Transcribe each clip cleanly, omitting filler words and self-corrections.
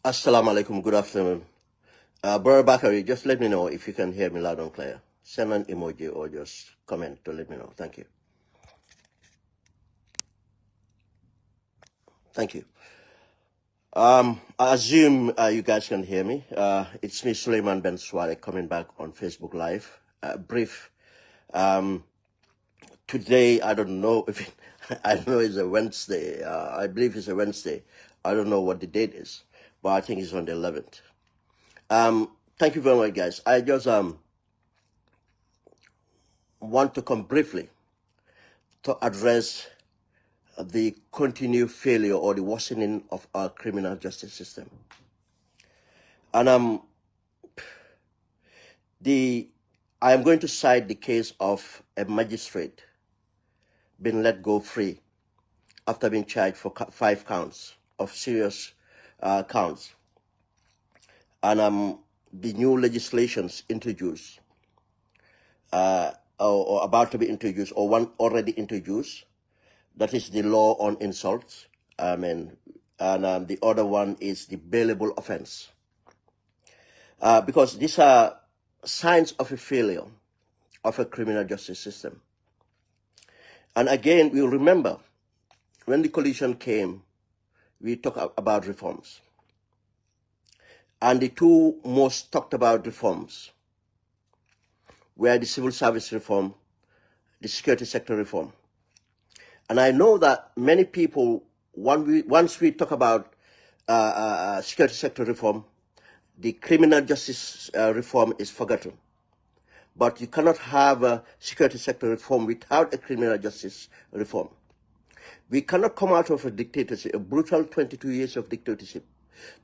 Assalamu alaikum, good afternoon. Brother Bakari, just let me know if you can hear me loud and clear. Send an emoji or just comment to let me know. Thank you. Thank you. I assume you guys can hear me. It's me, Sulayman Ben Suwareh, coming back on Facebook Live. Brief. Today, I don't know if I know it's a Wednesday. I believe it's a Wednesday. I don't know what the date is, but I think it's on the 11th. Thank you very much, guys. I just want to come briefly to address the continued failure or the worsening of our criminal justice system. And I am going to cite the case of a magistrate being let go free after being charged for 5 counts of serious counts. And the new legislations introduced, or about to be introduced, or one already introduced, that is the law on insults. And the other one is the bailable offense. Because these are signs of a failure of a criminal justice system. And again, we remember when the coalition came, we talked about reforms. And the two most talked about reforms were the civil service reform, the security sector reform. And I know that many people, once we talk about security sector reform, the criminal justice reform is forgotten. But you cannot have a security sector reform without a criminal justice reform. We cannot come out of a dictatorship, a brutal 22 years of dictatorship,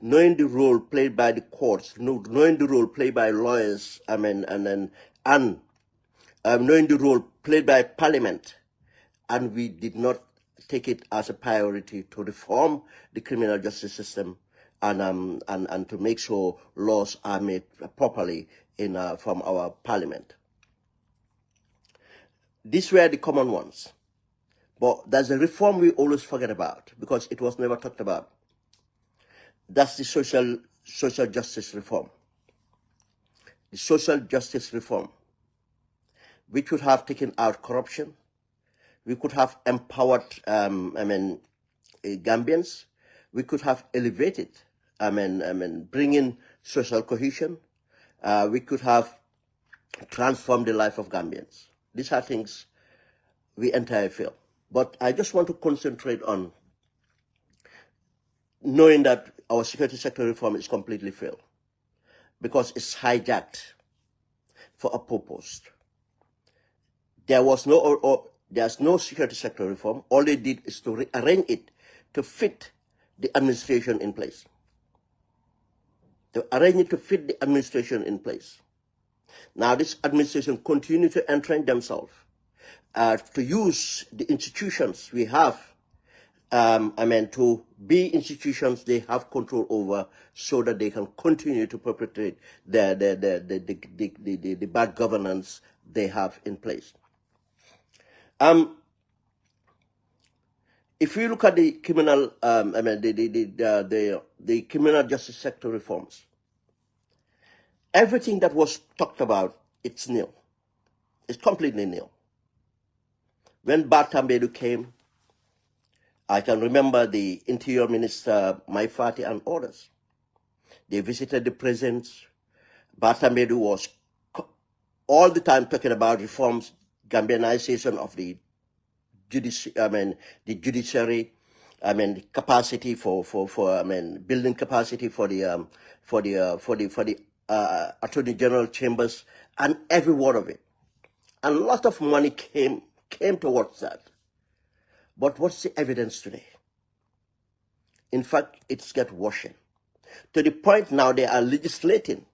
knowing the role played by the courts, knowing the role played by lawyers, knowing the role played by parliament, and we did not take it as a priority to reform the criminal justice system and to make sure laws are made properly from our parliament. These were the common ones. But there's a reform we always forget about because it was never talked about. That's the social justice reform. The social justice reform, which would have taken out corruption. We could have empowered, Gambians. We could have elevated, bringing social cohesion. We could have transformed the life of Gambians. These are things we entirely fail. But I just want to concentrate on knowing that our security sector reform is completely failed because it's hijacked for a purpose. There's no security sector reform. All they did is to rearrange it to fit the administration in place. To arrange it to fit the administration in place. Now this administration continue to entrench themselves to use the institutions we have, to be institutions they have control over so that they can continue to perpetrate the bad governance they have in place. If you look at the criminal, the criminal justice sector reforms, everything that was talked about, it's nil. It's completely nil. When Batambedu came, I can remember the Interior Minister, Maifati, and others. They visited the prisons. Batambedu was all the time talking about reforms, Gambianization of the judiciary, the capacity for building capacity for the Attorney General chambers, and every word of it. And a lot of money came towards that. But what's the evidence today? In fact, it's get worse. To the point now they are legislating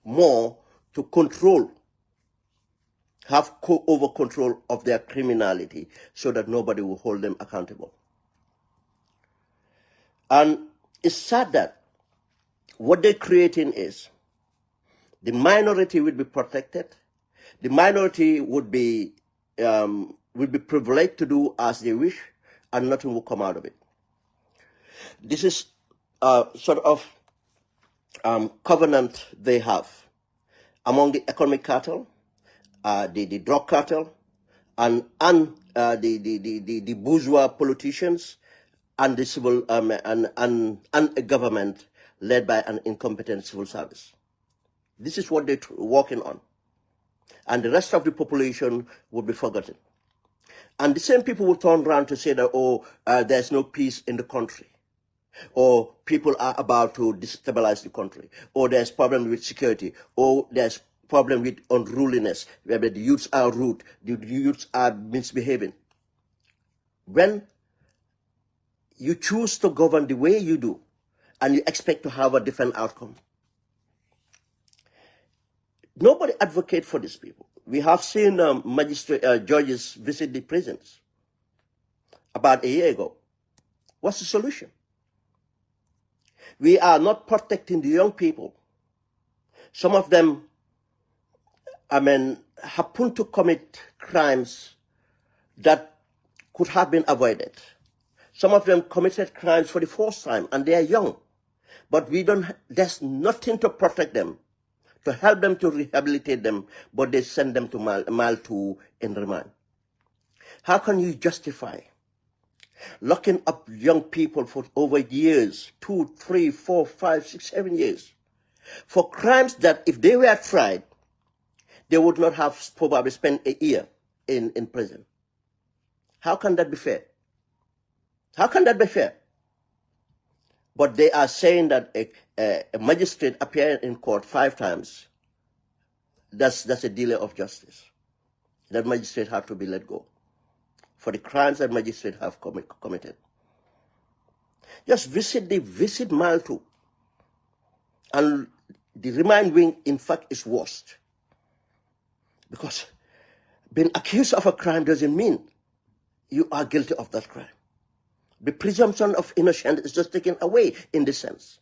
more to control, have over control of their criminality so that nobody will hold them accountable. And it's sad that what they're creating is the minority will be protected. The minority would be privileged to do as they wish, and nothing will come out of it. This is sort of covenant they have among the economic cartel, the drug cartel, and the bourgeois politicians, and the civil and a government led by an incompetent civil service. This is what they're working on, and the rest of the population would be forgotten. And the same people will turn around to say that there's no peace in the country, or people are about to destabilize the country, or there's problem with security, or there's problem with unruliness, where the youths are rude, the youths are misbehaving. When you choose to govern the way you do, and you expect to have a different outcome, nobody advocates for these people. We have seen judges visit the prisons about a year ago. What's the solution? We are not protecting the young people. Some of them, happen to commit crimes that could have been avoided. Some of them committed crimes for the first time, and they are young. But there's nothing to protect them, to help them, to rehabilitate them, but they send them to Maltu in remand. How can you justify locking up young people for over years, 2, 3, 4, 5, 6, 7 years, for crimes that if they were tried, they would not have probably spent a year in prison? How can that be fair? How can that be fair? But they are saying that a magistrate appearing in court 5 times, that's a delay of justice. That magistrate had to be let go for the crimes that magistrates have committed. Just visit Maltu, and the remand wing, in fact, is worst. Because being accused of a crime doesn't mean you are guilty of that crime. The presumption of innocence is just taken away in this sense.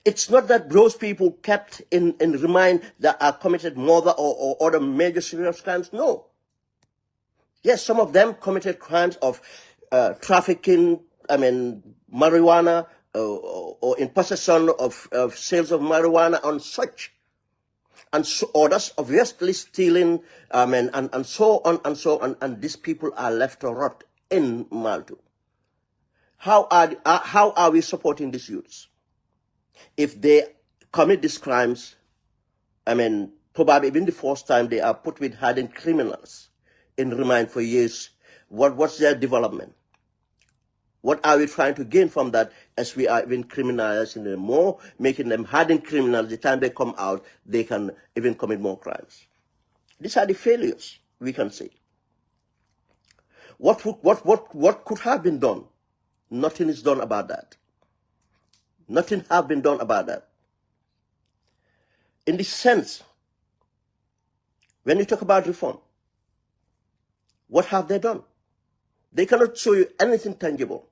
It's not that those people kept in remand that are committed murder or other major serious crimes. No. Yes, some of them committed crimes of trafficking, marijuana, or in possession of sales of marijuana and such. And so others obviously stealing, and so on and so on. And these people are left to rot in Maltu. How are we supporting these youths? If they commit these crimes, probably even the first time they are put with hardened criminals in remand for years, what's their development? What are we trying to gain from that, as we are even criminalizing them more, making them hardened criminals? The time they come out, they can even commit more crimes. These are the failures we can see. What could have been done? Nothing is done about that. Nothing has been done about that. In this sense, when you talk about reform, what have they done? They cannot show you anything tangible.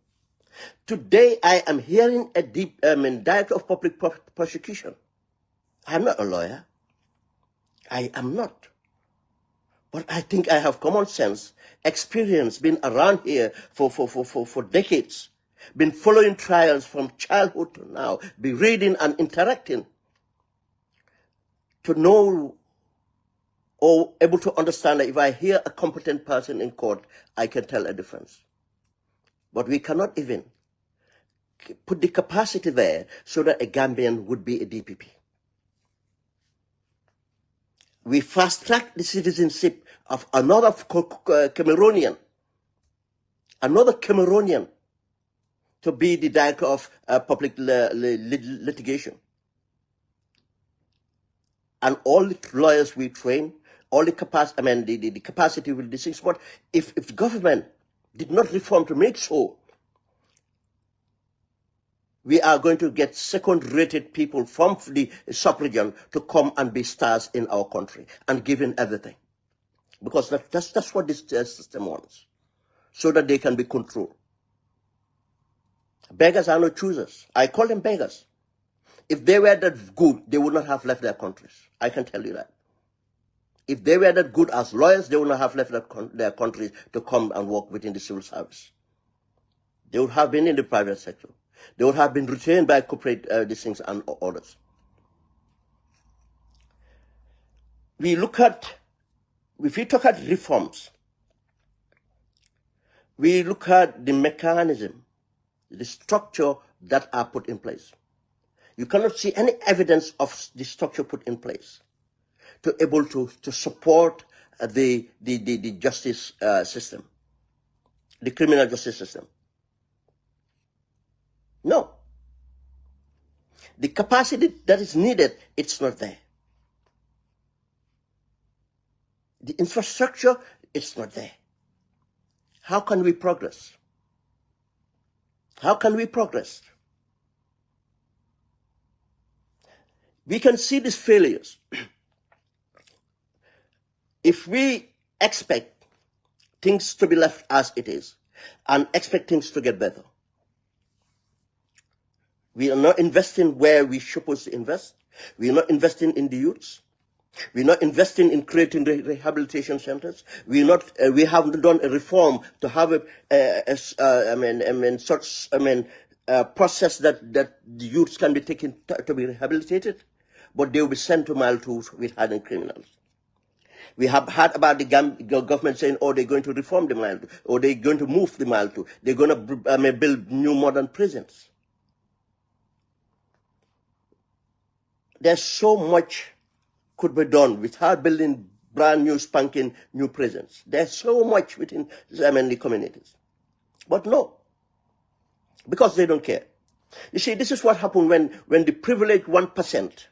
Today, I am hearing a director of public prosecution. I'm not a lawyer. I am not. But I think I have common sense, experience, been around here for decades, been following trials from childhood to now, be reading and interacting to know or able to understand that if I hear a competent person in court, I can tell a difference. But we cannot even put the capacity there so that a Gambian would be a DPP. We fast-track the citizenship of another Cameroonian to be the director of public litigation. And all the lawyers we train, all the capacity, the capacity with these things. But if the government did not reform to make sure, we are going to get second-rated people from the sub-region to come and be stars in our country and given everything. Because that's what this system wants, so that they can be controlled. Beggars are not choosers. I call them beggars. If they were that good, they would not have left their countries. I can tell you that. If they were that good as lawyers, they would not have left their countries to come and work within the civil service. They would have been in the private sector. They would have been retained by corporate these things and others. If we talk at reforms, we look at the mechanism, the structure that are put in place. You cannot see any evidence of the structure put in place to able to support the justice system, the criminal justice system. No. The capacity that is needed, it's not there. The infrastructure, it's not there. How can we progress? How can we progress? We can see these failures. If we expect things to be left as it is and expect things to get better, we are not investing where we're supposed to invest. We are not investing in the youths. We're not investing in creating rehabilitation centers. We haven't done a reform to have a process that the youths can be taken to be rehabilitated, but they will be sent to Mile 2 with hardened criminals. We have heard about the government saying, oh, they're going to reform the Mile 2, or they're going to move the Mile 2. They're going to build new modern prisons. There's so much could be done without building brand new, spanking new prisons. There's so much within the communities. But no, because they don't care. You see, this is what happened when the privileged 1%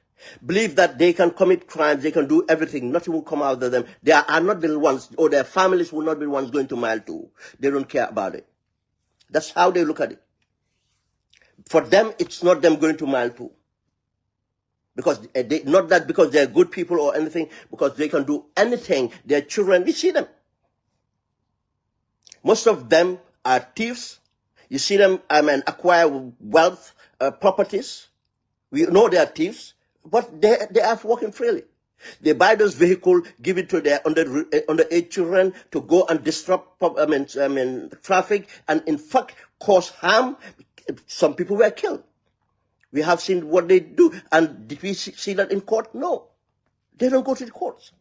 believe that they can commit crimes, they can do everything, nothing will come out of them. They are not the ones, or their families will not be the ones going to Mile 2. They don't care about it. That's how they look at it. For them, it's not them going to Mile 2. Because not that because they're good people or anything, because they can do anything. Their children, we see them. Most of them are thieves. You see them acquire wealth, properties. We know they are thieves, but they are working freely. They buy those vehicles, give it to their underage children to go and disrupt traffic, and in fact cause harm. Some people were killed. We have seen what they do, and did we see that in court? No, they don't go to the courts.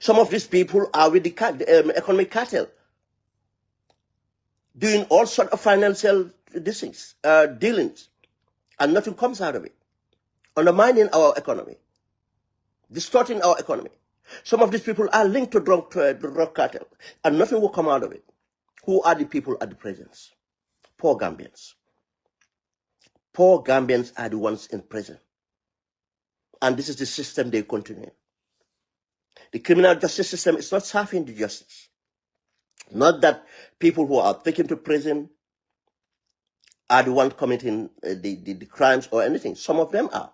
Some of these people are with the economic cartel, doing all sorts of financial dealings, and nothing comes out of it, undermining our economy, distorting our economy. Some of these people are linked to drug cartel, and nothing will come out of it. Who are the people at the prisons? Poor Gambians. Poor Gambians are the ones in prison. And this is the system they continue. The criminal justice system is not serving the justice. Not that people who are taken to prison are the ones committing the crimes or anything. Some of them are.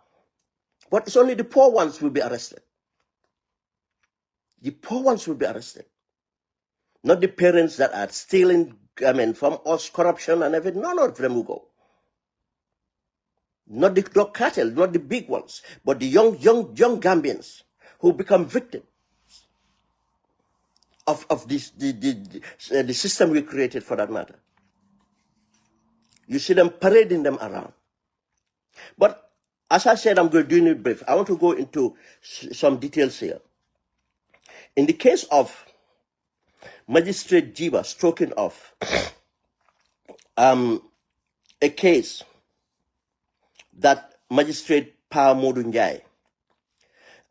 But it's only the poor ones will be arrested. The poor ones will be arrested. Not the parents that are stealing, from us, corruption and everything. None of them will go. Not the drug cartel, not the big ones, but the young Gambians who become victims of this the system we created, for that matter. You see them parading them around. But as I said, I'm going to do it brief. I want to go into some details here. In the case of Magistrate Jiba stroking off a case that Magistrate Pa Modu Njai,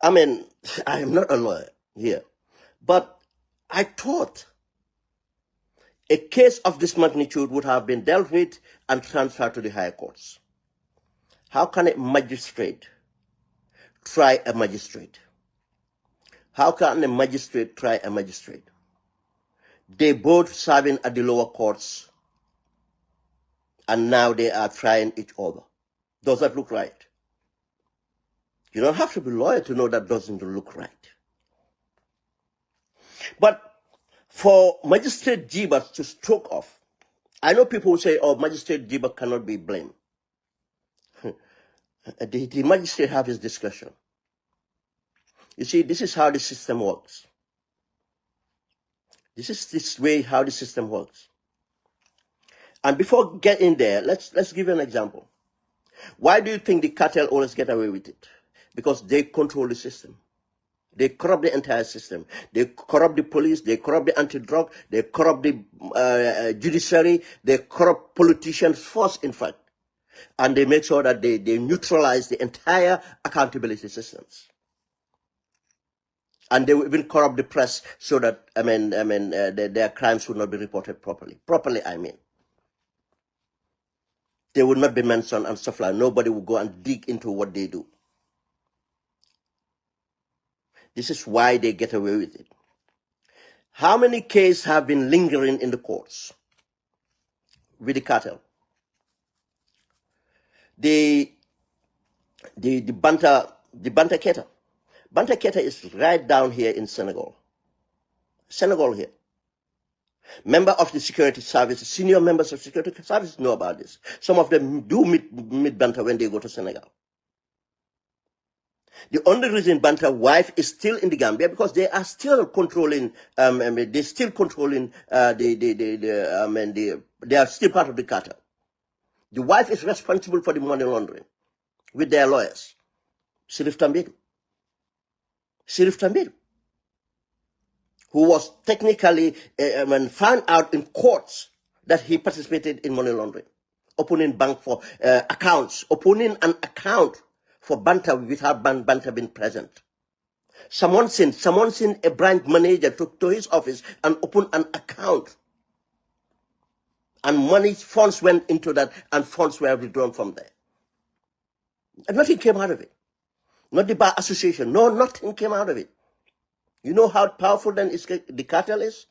I am not a lawyer here, but I thought a case of this magnitude would have been dealt with and transferred to the higher courts. How can a magistrate try a magistrate? How can a magistrate try a magistrate? They both serving at the lower courts, and now they are trying each other. Does that look right? You don't have to be a lawyer to know that doesn't look right. But for Magistrate Jiba to stroke off, I know people will say, oh, Magistrate Jiba cannot be blamed. The magistrate have his discretion. You see, this is how the system works. This is this way how the system works. And before getting there, let's give you an example. Why do you think the cartel always get away with it? Because they control the system. They corrupt the entire system. They corrupt the police. They corrupt the anti-drug. They corrupt the judiciary. They corrupt politicians first, in fact. And they make sure that they neutralize the entire accountability systems. And they will even corrupt the press so that, their crimes will not be reported properly. Properly, I mean. They will not be mentioned and stuff like that. Nobody will go and dig into what they do. This is why they get away with it. How many cases have been lingering in the courts with the cartel? The Banta Keita. Banta Keita is right down here in Senegal. Senegal here. Member of the security service, senior members of security service know about this. Some of them do meet Banta when they go to Senegal. The only reason Banta's wife is still in the Gambia because they are still controlling. They're still controlling. They are still part of the cartel. The wife is responsible for the money laundering with their lawyers. Sheriff Tambedu, who was technically found out in courts that he participated in money laundering, opening bank for accounts, opening an account for Banta without Banta being present. Someone sent a branch manager to his office and opened an account. And funds went into that, and funds were withdrawn from there. And nothing came out of it. Not the Bar Association. No, nothing came out of it. You know how powerful then the cartel is?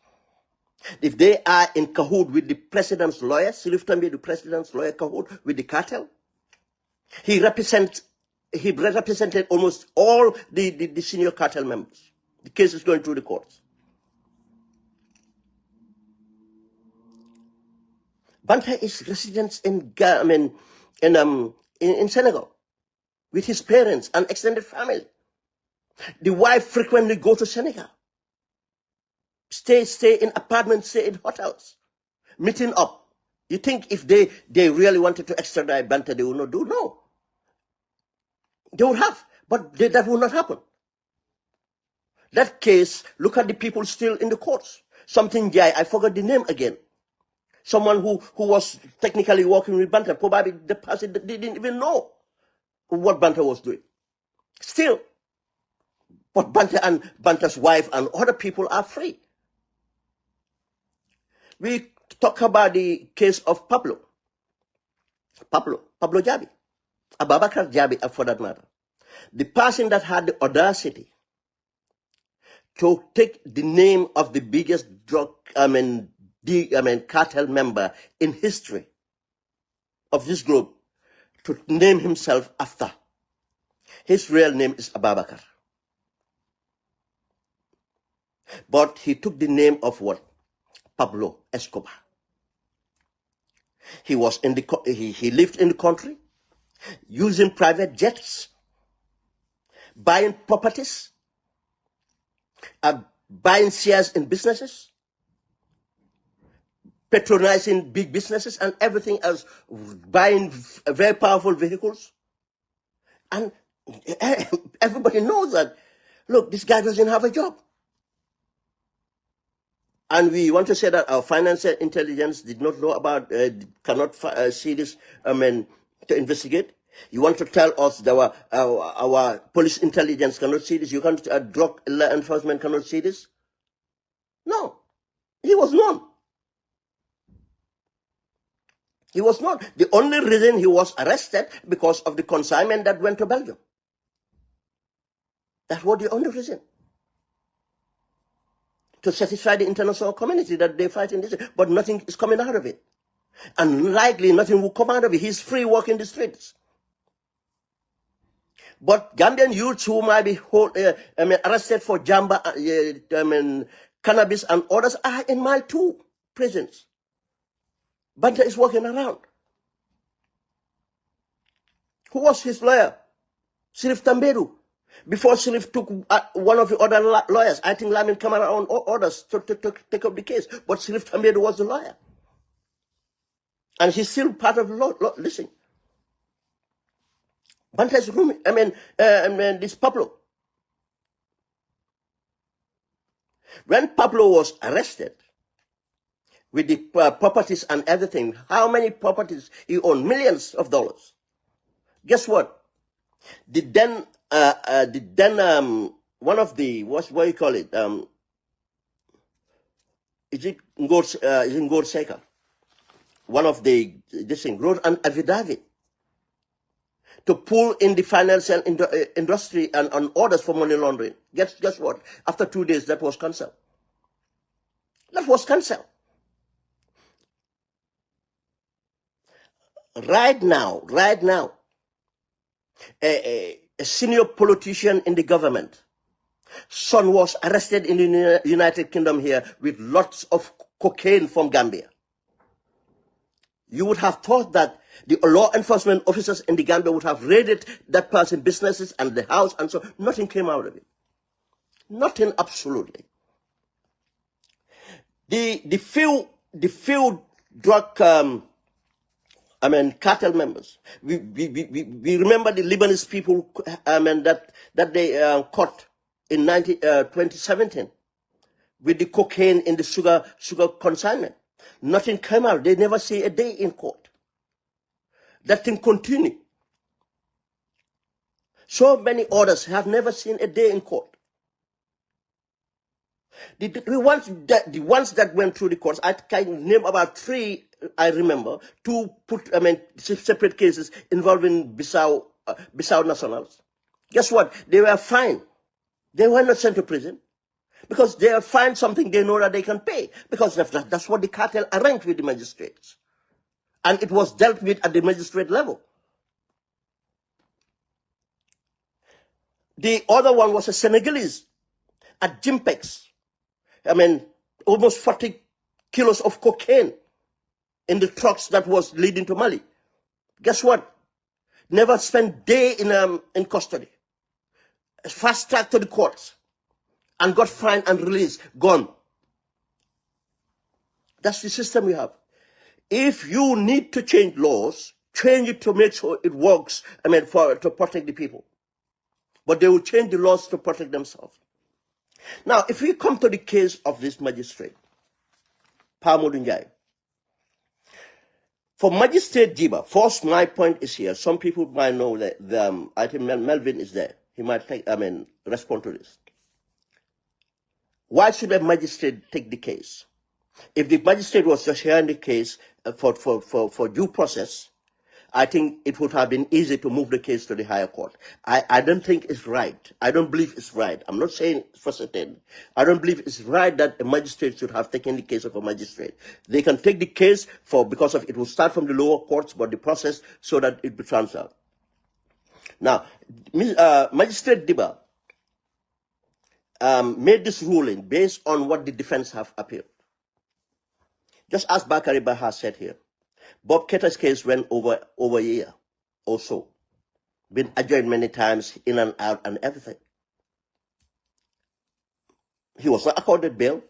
If they are in cahoot with the president's lawyer, Sirif Tambi, the president's lawyer, cahoot with the cartel, he represented almost all the senior cartel members. The case is going through the courts. Banta is resident in Senegal with his parents and extended family. The wife frequently go to Senegal. Stay in apartments, stay in hotels, meeting up. You think if they really wanted to extradite Banta, they would not do? No. They would have, but that will not happen. That case, look at the people still in the courts. Something Jai, I forgot the name again. Someone who was technically working with Banta, probably the person didn't even know what Banta was doing. Still, but Banta and Banta's wife and other people are free. We talk about the case of Pablo Jabi, Ababakar Jabi, for that matter. The person that had the audacity to take the name of the biggest cartel member in history of this globe, to name himself after. His real name is Ababakar. But he took the name of what? Pablo Escobar. He was he lived in the country, using private jets, buying properties, buying shares in businesses, patronizing big businesses and everything else, buying very powerful vehicles. And everybody knows that, look, this guy doesn't have a job. And we want to say that our financial intelligence did not know about, cannot see this, to investigate. You want to tell us that our police intelligence cannot see this? You can't, drug law enforcement cannot see this? No. He was known. He was not. The only reason he was arrested because of the consignment that went to Belgium. That was the only reason. To satisfy the international community that they fight in this. But nothing is coming out of it. And likely nothing will come out of it. He's free walking the streets. But Gambian youths who might be arrested for jamba, cannabis and others are in Mile 2 prisons. Banta is walking around. Who was his lawyer? Sheriff Tambedu. Before Sheriff took one of the other lawyers, I think Lamin Kamara on orders to take up the case. But Sheriff Tambedu was the lawyer. And he's still part of the law. Listen, Bantes Rumi, this Pablo. When Pablo was arrested with the properties and everything, how many properties he owned? Millions of dollars. Guess what? The then one of the what you call it? Is it Ngor Seka? One of the this thing wrote an affidavit to pull in the financial industry and on orders for money laundering. Guess what? After 2 days, that was cancelled. That was cancelled. Right now, a senior politician in the government, son was arrested in the United Kingdom here with lots of cocaine from Gambia. You would have thought that the law enforcement officers in the Gambia would have raided that person's businesses and the house, and so nothing came out of it. Nothing, absolutely. The few drug cartel members. We remember the Lebanese people that they caught in 2017 with the cocaine in the sugar consignment. Nothing came out. They never see a day in court. That thing continued. So many orders have never seen a day in court. The ones that went through the courts, I can name about 3. I remember 2 separate cases involving Bissau nationals. Guess what? They were fined. They were not sent to prison because they are fined something they know that they can pay, because that's what the cartel arranged with the magistrates, and it was dealt with at the magistrate level. The other one was a Senegalese at Jimpex. Almost 40 kilos of cocaine in the trucks that was leading to Mali. Guess what? Never spent day in custody. Fast track to the courts and got fined and released, gone. That's the system we have. If you need to change laws, change it to make sure it works, to protect the people. But they will change the laws to protect themselves. Now, if we come to the case of this magistrate, Pamodu Njai, for Magistrate Jiba, first my point is here. Some people might know that I think Melvin is there. He might respond to this. Why should a magistrate take the case? If the magistrate was just hearing the case for due process, I think it would have been easy to move the case to the higher court. I don't think it's right. I don't believe it's right. I'm not saying for certain. I don't believe it's right that a magistrate should have taken the case of a magistrate. They can take the case because it will start from the lower courts, but the process so that it be transferred. Now, Magistrate Diba made this ruling based on what the defense have appealed. Just as Bakari Baha said here, Bob Ketter's case went over a year or so. Been adjourned many times, in and out and everything. He was not accorded bail.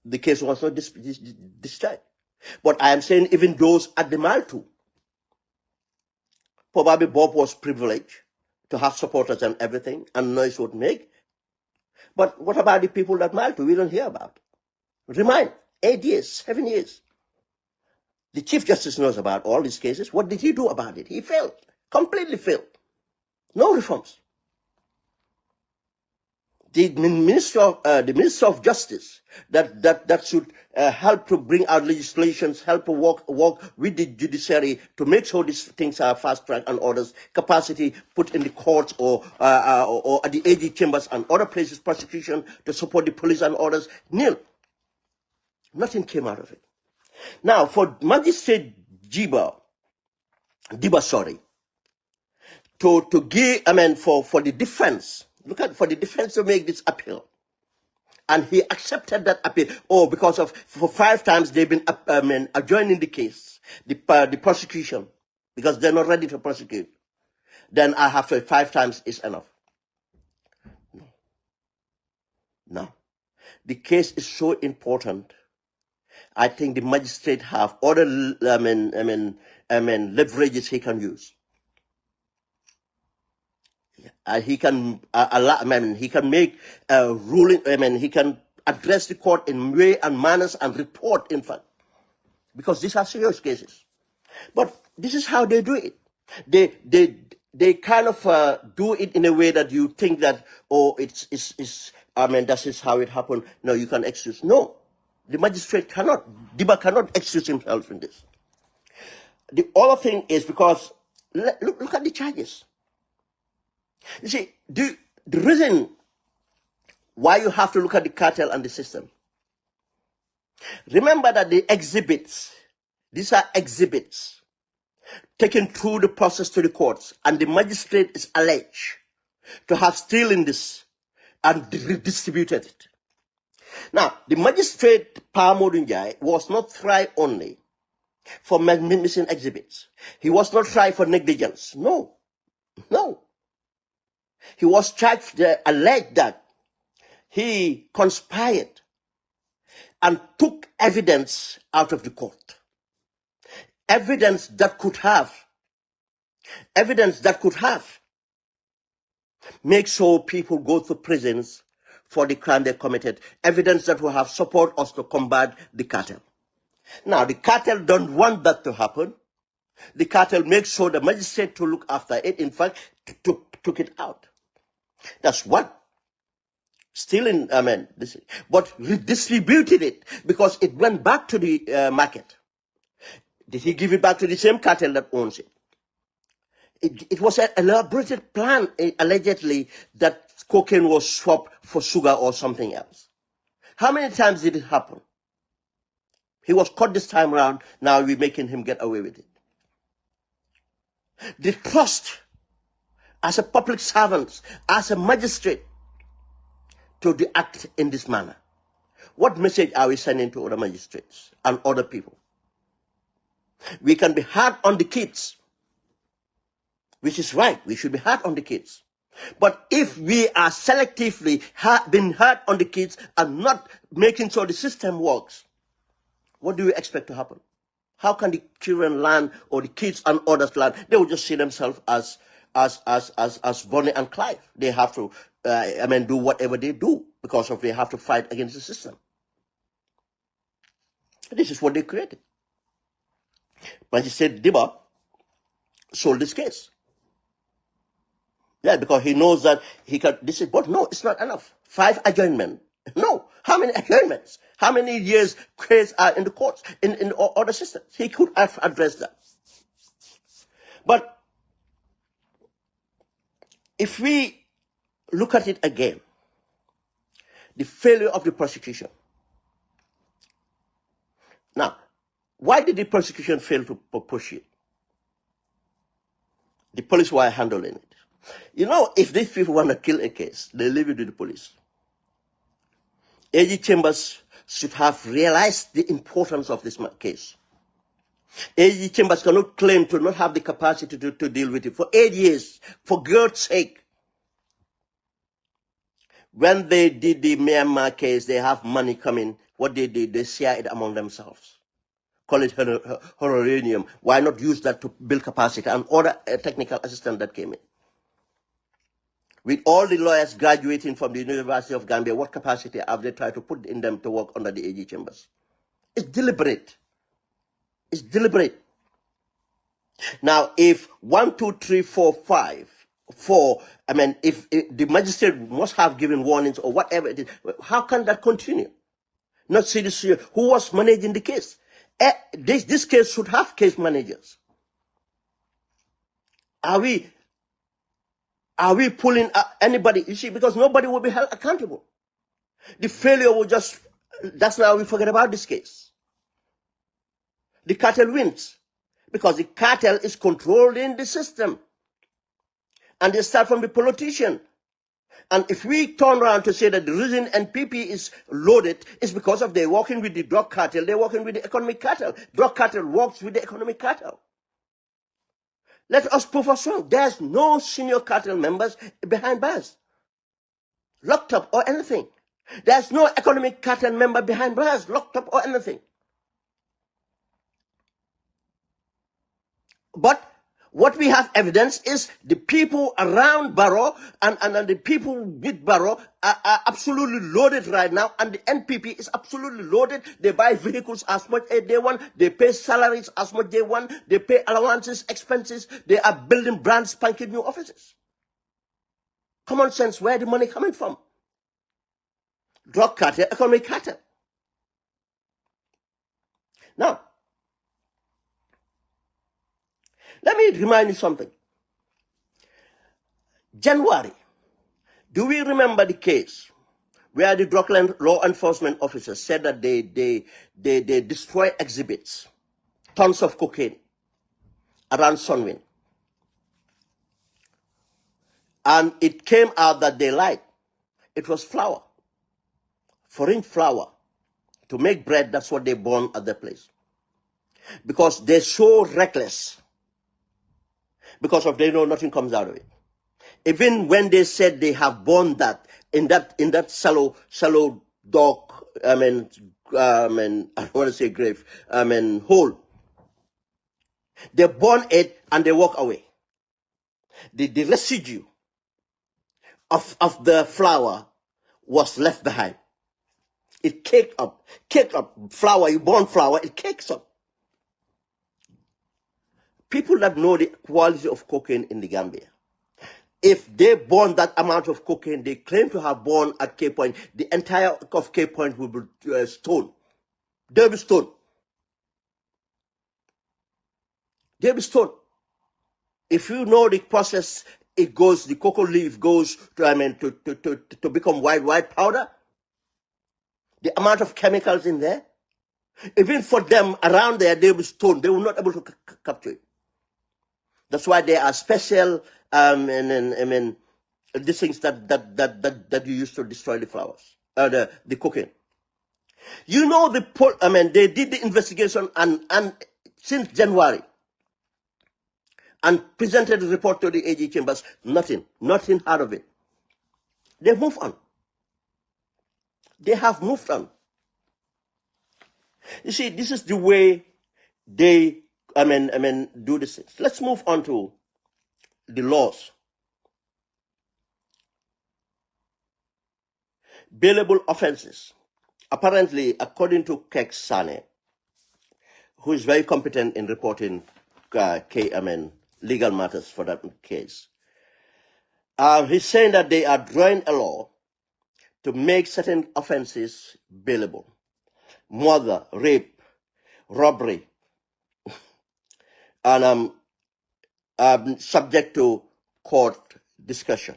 The case was not discharged. But I am saying even those at the Mile too. Probably Bob was privileged to have supporters and everything, and noise would make. But what about the people that Mile too? We don't hear about. Remind, 8 years, 7 years. The Chief Justice knows about all these cases. What did he do about it? He failed, completely failed. No reforms. The Minister of Justice that should help to bring out legislations, help to work with the judiciary to make sure these things are fast track and orders, capacity put in the courts or at the AG chambers and other places, prosecution to support the police and orders, nil. Nothing came out of it. Now, for Magistrate Diba, to give, for the defense, for the defense to make this appeal, and he accepted that appeal. Because for 5 times they've been adjoining the case, the prosecution, because they're not ready to prosecute. Then I have to 5 times is enough. No. The case is so important I think the magistrate have other, leverages he can use. He can he can make a ruling. He can address the court in way and manners and report, in fact, because these are serious cases. But this is how they do it. They kind of do it in a way that you think that, oh, it's that is how it happened. No, you can excuse. No, the magistrate cannot. Diba cannot excuse himself in this. The other thing is because look at the charges. You see, the reason why you have to look at the cartel and the system. Remember that the exhibits, these are exhibits taken through the process to the courts, and the magistrate is alleged to have stolen this and redistributed it. Now, the magistrate Pamodunjai was not tried only for missing exhibits. He was not tried for negligence. No. He was charged, alleged that he conspired and took evidence out of the court. Evidence that could have make sure people go to prisons for the crime they committed. Evidence that will have support us to combat the cartel. Now, the cartel don't want that to happen. The cartel makes sure the magistrate to look after it. In fact, took it out. That's what. Stealing, but redistributed it because it went back to the market. Did he give it back to the same cartel that owns it? It was an elaborated plan, allegedly, that cocaine was swapped for sugar or something else. How many times did it happen? He was caught this time around. Now we're making him get away with it. The trust as a public servant, as a magistrate, to act in this manner. What message are we sending to other magistrates and other people? We can be hard on the kids, which is right. We should be hard on the kids. But if we are selectively being hard on the kids and not making sure the system works, what do you expect to happen? How can the children learn, or the kids and others learn? They will just see themselves as Bonnie and Clyde. They have to, do whatever they do because they have to fight against the system. This is what they created. Magistrate Diba sold this case. Yeah, because he knows that he can. This is, but no, it's not enough. 5 adjournments. No. How many adjournments? How many years cases are in the courts, in other systems? He could have addressed that. But if we look at it again, the failure of the prosecution. Now, why did the prosecution fail to push it? The police were handling it. You know, if these people want to kill a case, they leave it to the police. AG Chambers should have realized the importance of this case. AG Chambers cannot claim to not have the capacity to deal with it for 8 years, for God's sake. When they did the Myanmar case, they have money coming. What they did, they share it among themselves. Call it honorarium. Why not use that to build capacity? And other technical assistant that came in. With all the lawyers graduating from the University of Gambia, what capacity have they tried to put in them to work under the AG Chambers? It's deliberate. It's deliberate. Now, if 1, 2, 3, 4, 5, 4, if the magistrate must have given warnings or whatever it is, how can that continue? Not seriously. Who was managing the case? This case should have case managers. Are we pulling anybody? You see, because nobody will be held accountable. The failure will just, that's now we forget about this case. The cartel wins because the cartel is controlling the system. And they start from the politician. And if we turn around to say that the reason NPP is loaded is because of they're working with the drug cartel, they're working with the economic cartel. Drug cartel works with the economic cartel. Let us prove us wrong. There's no senior cartel members behind bars, locked up or anything. There's no economic cartel member behind bars, locked up or anything. But what we have evidence is the people around Barrow and the people with Barrow are absolutely loaded right now, and the NPP is absolutely loaded. They buy vehicles as much as they want. They pay salaries as much they want. They pay allowances, expenses. They are building brand spanking new offices. Common sense, where the money coming from? Drug cartel, economic cartel. Now, let me remind you something. January, do we remember the case where the Dockland law enforcement officers said that they destroy exhibits, tons of cocaine around Sunwin? And it came out that they lied. It was flour, foreign flour, to make bread. That's what they burn at the place. Because they're so reckless. Because of they know nothing comes out of it. Even when they said they have burned that in that shallow dock, I don't want to say grave, hole. They burn it and they walk away. The residue of the flour was left behind. It caked up. Flour, you burn flour, it cakes up. People that know the quality of cocaine in the Gambia, if they burn that amount of cocaine they claim to have burned at Cape Point, the entire of Cape Point will be stoned. They'll be stoned. They'll be stoned. If you know the process, it goes, the cocoa leaf goes to become white powder. The amount of chemicals in there, even for them around there, they'll be stoned. They will not be able to capture it. That's why there are special these things that you use to destroy the flowers, the cocaine. You know they did the investigation and since January and presented the report to the AG chambers. Nothing out of it. They move on. They have moved on. You see, this is the way they do this things. Let's move on to the laws. Bailable offenses. Apparently, according to Kek Sane, who is very competent in reporting legal matters for that case, he's saying that they are drawing a law to make certain offenses bailable. Murder, rape, robbery, and subject to court discussion.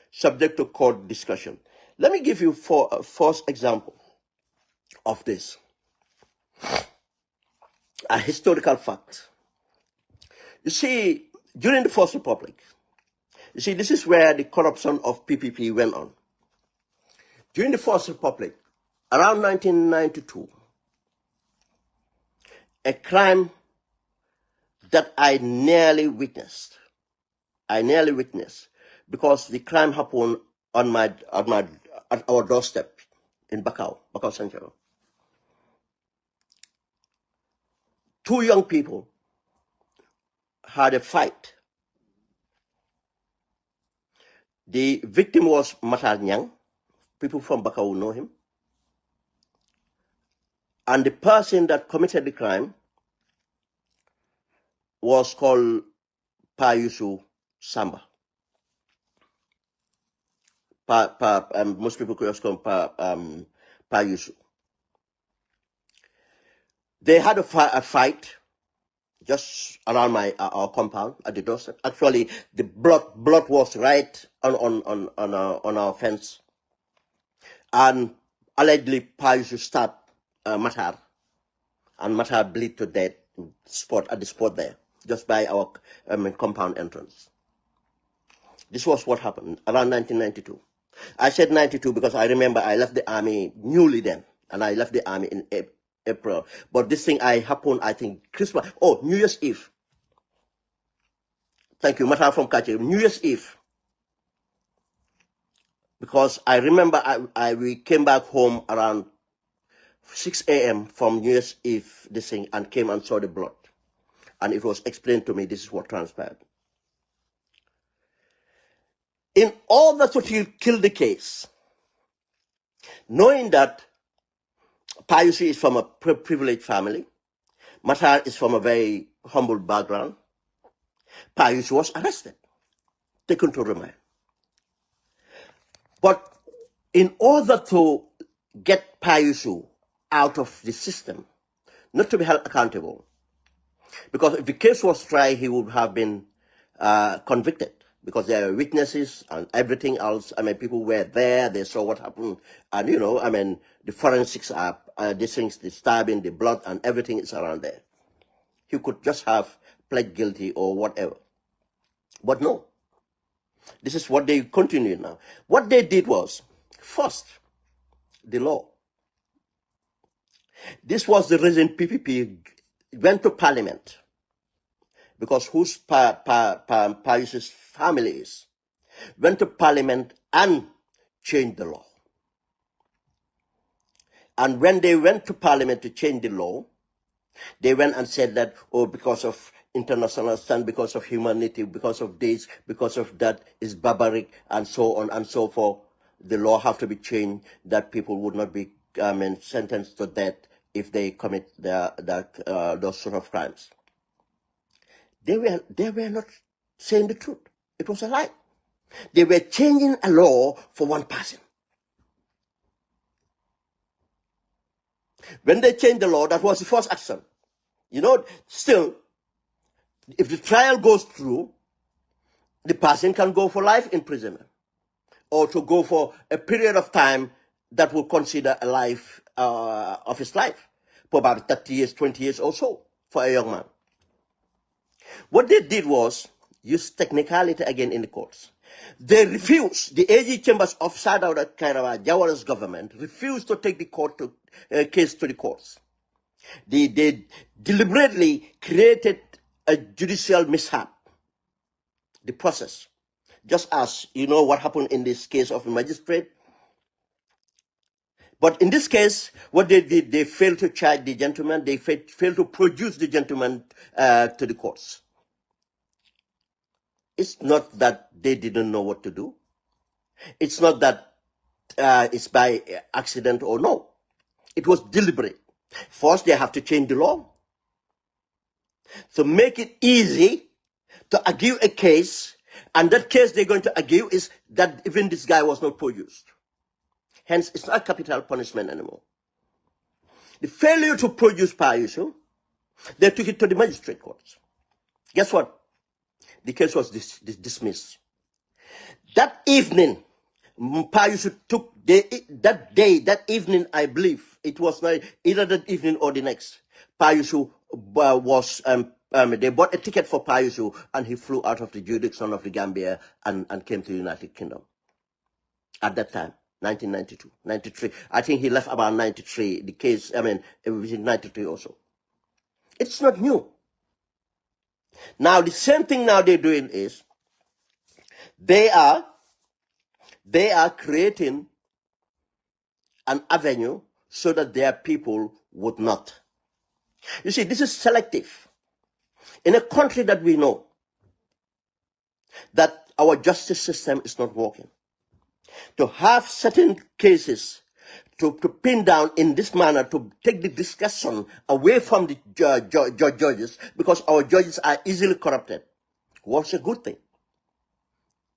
Subject to court discussion. Let me give you a first example of this. A historical fact. You see, during the First Republic, you see, this is where the corruption of PPP went on. During the First Republic, around 1992, a crime that I nearly witnessed, because the crime happened at our doorstep in Bakau Central. Two young people had a fight. The victim was Matar Nyang. People from Bakau know him. And the person that committed the crime was called Pa Yusu Samba. Most people could just call him Pa Yusu. They had a fight just around our compound at the doorstep. Actually, the blood was right on our fence, and allegedly Pa Yusu stabbed Matar, and Matar bleed to death at the spot there, just by our compound entrance. This was what happened around 1992. I said 92 because I remember I left the army newly then, and I left the army in April. But this thing happened, I think, Christmas. Oh, New Year's Eve. Thank you, Matar from Kache. New Year's Eve. Because I remember we came back home around 6 a.m. from New Year's Eve, this thing, and came and saw the blood. and it was explained to me this is what transpired. In order to kill the case, knowing that Payusi is from a privileged family, Matar is from a very humble background, Payusi was arrested, taken to remand. But in order to get Payusi out of the system, not to be held accountable, because if the case was tried, he would have been convicted, because there are witnesses and everything else. I mean, people were there, they saw what happened, and you know, I mean, the forensics are, these things, the stabbing, the blood, and everything is around there. He could just have pled guilty or whatever. But no, this is what they continue now. What they did was, first, the law. This was the reason PPP went to parliament, because whose Payusi's family is, went to parliament and changed the law. And when they went to parliament to change the law, they went and said that, oh, because of international stand, because of humanity, because of this, because of that, is barbaric, and so on and so forth. The law have to be changed, that people would not be sentenced to death if they commit those sort of crimes. They were not saying the truth. It was a lie. They were changing a law for one person. When they changed the law, that was the first action. You know, still, if the trial goes through, the person can go for life imprisonment, or to go for a period of time that will consider a life of his life, for about 30 years, 20 years or so, for a young man. What they did was use technicality again in the courts. They refused, the AG chambers of Sadauda Kairawa Jawara's government refused to take the case to the courts. They deliberately created a judicial mishap, the process. Just as, you know, what happened in this case of a magistrate. But in this case, what they did, they failed to charge the gentleman, they failed to produce the gentleman to the courts. It's not that they didn't know what to do. It's not that it's by accident or no. It was deliberate. First, they have to change the law to make it easy to argue a case, and that case they're going to argue is that even this guy was not produced. Hence, it's not capital punishment anymore. The failure to produce Payusi, they took it to the magistrate courts. Guess what? The case was dismissed. That evening, Payusi took, that evening, I believe, it was not either that evening or the next, Payusi was, they bought a ticket for Payusi, and he flew out of the jurisdiction of the Gambia and came to the United Kingdom. At that time, 1992, 93. I think he left about 93. The case, I mean, it was in 93 also. It's not new. Now, the same thing now they're doing is, they are creating an avenue so that their people would not. You see, this is selective. In a country that we know that our justice system is not working, to have certain cases to pin down in this manner, to take the discussion away from the judges, because our judges are easily corrupted, was a good thing.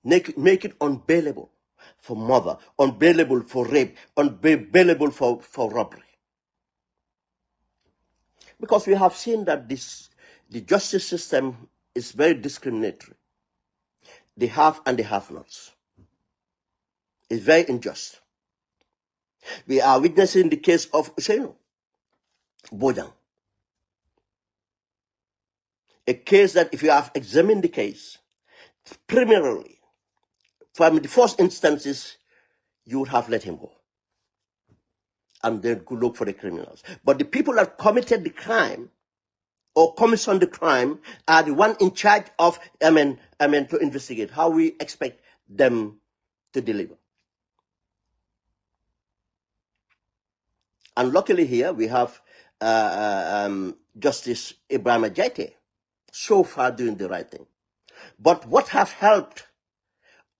Make it unbailable for murder, unbailable for rape, unbailable for robbery. Because we have seen that the justice system is very discriminatory. The have and the have-nots. It's very unjust. We are witnessing the case of Ousainou Bojang. A case that, if you have examined the case, primarily, from the first instances, you would have let him go. And then could look for the criminals. But the people that committed the crime or commissioned the crime are the one in charge of, to investigate. How we expect them to deliver. And luckily here we have Justice Ibrahim Jaite, so far doing the right thing. But what have helped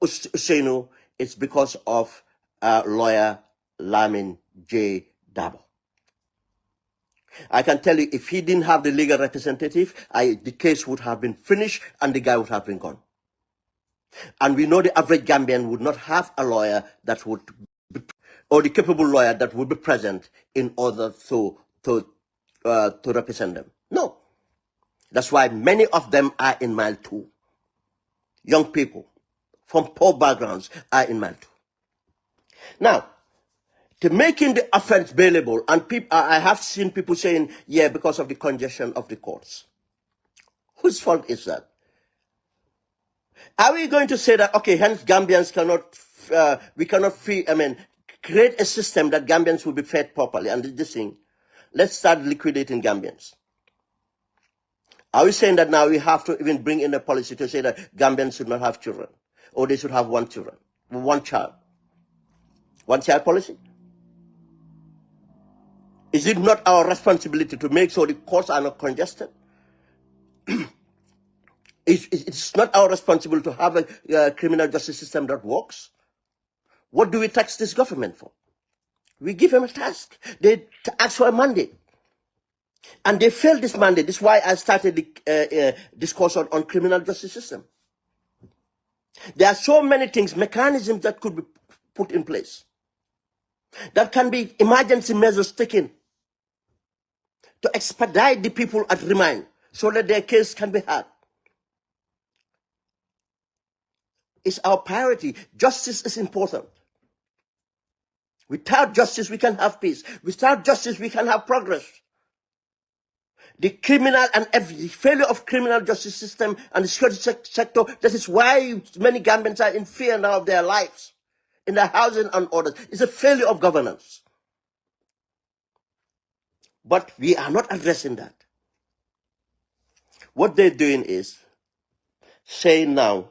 Ousainou is because of lawyer Lamin J. Dabo. I can tell you, if he didn't have the legal representative, the case would have been finished and the guy would have been gone. And we know the average Gambian would not have a lawyer that would, or the capable lawyer that would be present in order to represent them. No. That's why many of them are in mile 2. Young people from poor backgrounds are in mile 2. Now, to making the offense bailable, and I have seen people saying, yeah, because of the congestion of the courts. Whose fault is that? Are we going to say that, okay, hence Gambians cannot, we cannot create a system that Gambians will be fed properly, and this thing, let's start liquidating Gambians. Are we saying that now we have to even bring in a policy to say that Gambians should not have children, or they should have one child? One child policy? Is it not our responsibility to make sure the courts are not congested? It's not our responsibility to have a criminal justice system that works. What do we tax this government for? We give them a task. They ask for a mandate. And they failed this mandate. This is why I started the discourse on criminal justice system. There are so many things, mechanisms that could be put in place. That can be emergency measures taken to expedite the people at remand so that their case can be heard. It's our priority. Justice is important. Without justice, we can have peace. Without justice, we can have progress. The criminal and the failure of criminal justice system and the security sector, that is why many Gambians are in fear now of their lives, in their housing and orders. It's a failure of governance. But we are not addressing that. What they're doing is saying now,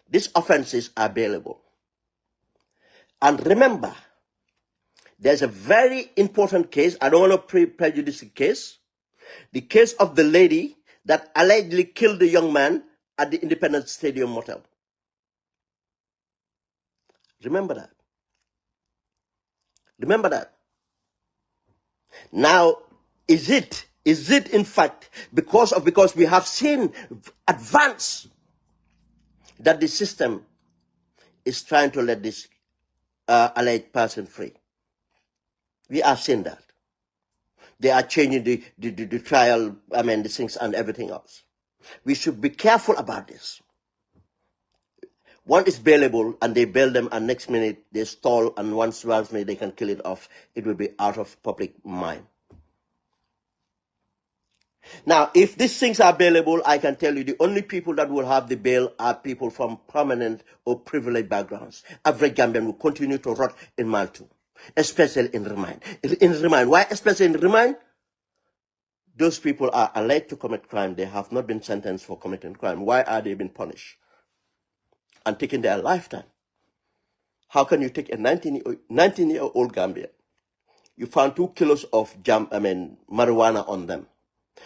these offenses are bailable. And remember, there's a very important case. I don't want to prejudice the case. The case of the lady that allegedly killed the young man at the Independence Stadium Motel. Remember that. Remember that. Now, is it in fact because we have seen advance that the system is trying to let this alleged person free? We have seen that. They are changing the trial, the things and everything else. We should be careful about this. One is bailable and they bail them and next minute they stall and once minute they can kill it off. It will be out of public mind. Now, if these things are bailable, I can tell you the only people that will have the bail are people from prominent or privileged backgrounds. Average Gambian will continue to rot in mile 2, especially in remand. In remand. Why especially in remand? Those people are alleged to commit crime. They have not been sentenced for committing crime. Why are they being punished and taking their lifetime? How can you take a 19-year-old Gambian? You found 2 kilos of marijuana on them.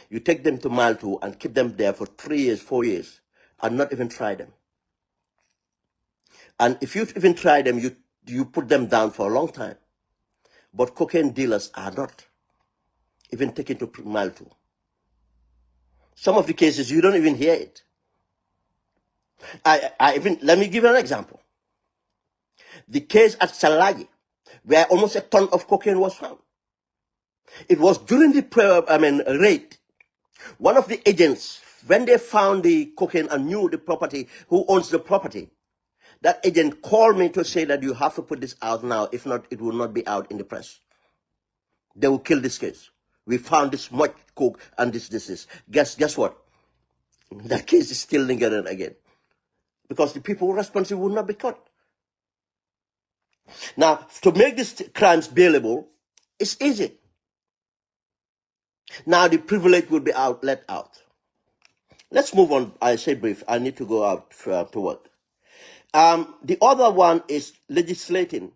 You take them to mile 2 and keep them there for 3 years, 4 years, and not even try them. And if you even try them, you put them down for a long time. But cocaine dealers are not even taken to mile 2. Some of the cases, you don't even hear it. Let me give you an example. The case at Salagi, where almost a ton of cocaine was found. It was during the raid. One of the agents, when they found the cocaine and knew the property, who owns the property, that agent called me to say that you have to put this out now. If not, it will not be out in the press. They will kill this case. We found this much coke and this. Guess what? That case is still lingering again. Because the people responsible will not be caught. Now, to make these crimes bailable, it's easy. Now the privilege will be let out. Let's move on. I say brief. I need to go out to work. The other one is legislating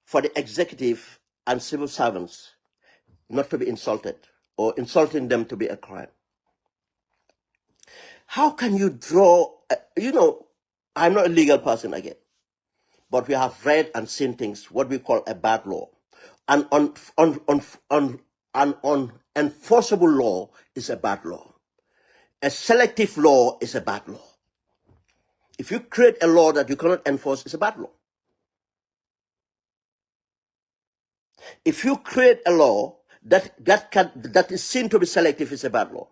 for the executive and civil servants not to be insulted or insulting them to be a crime. How can you draw, I'm not a legal person again, but we have read and seen things, what we call a bad law. An unenforceable law is a bad law. A selective law is a bad law. If you create a law that you cannot enforce, it's a bad law. If you create a law that is seen to be selective, it's a bad law.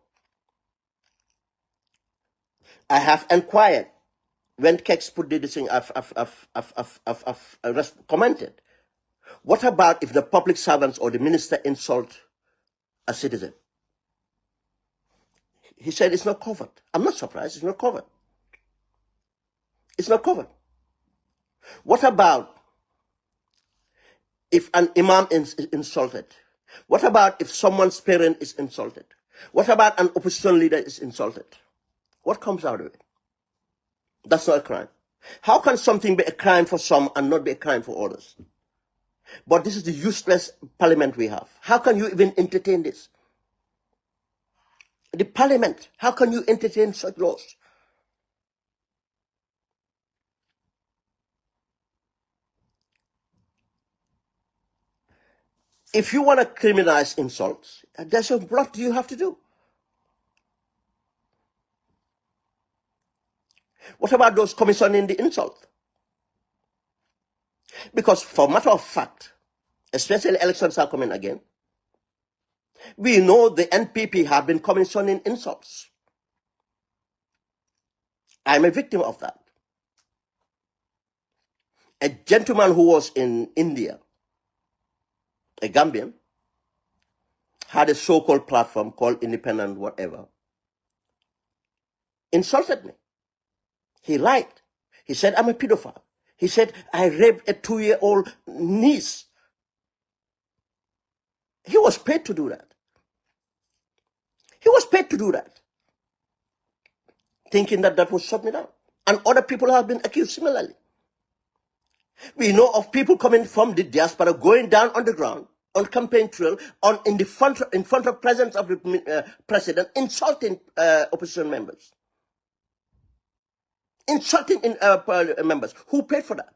I have inquired when Kex put this thing. I've commented. What about if the public servants or the minister insult a citizen? He said it's not covered. I'm not surprised. It's not covered. It's not covered. What about if an imam is insulted? What about if someone's parent is insulted? What about an opposition leader is insulted? What comes out of it? That's not a crime. How can something be a crime for some and not be a crime for others? But this is the useless parliament we have. How can you even entertain this? The parliament, how can you entertain such laws? If you want to criminalize insults, there's a lot you have to do. What about those commissioning the insult? Because for matter of fact, especially elections are coming again, we know the NPP have been commissioning insults. I'm a victim of that. A gentleman who was in India, a Gambian, had a so-called platform called Independent whatever, insulted me. He lied. He said, I'm a pedophile. He said, I raped a 2-year-old niece. He was paid to do that. He was paid to do that, thinking that that would shut me down. And other people have been accused similarly. We know of people coming from the diaspora going down on the ground, on campaign trail, in front of presence of the president, insulting opposition members. Insulting members. Who paid for that?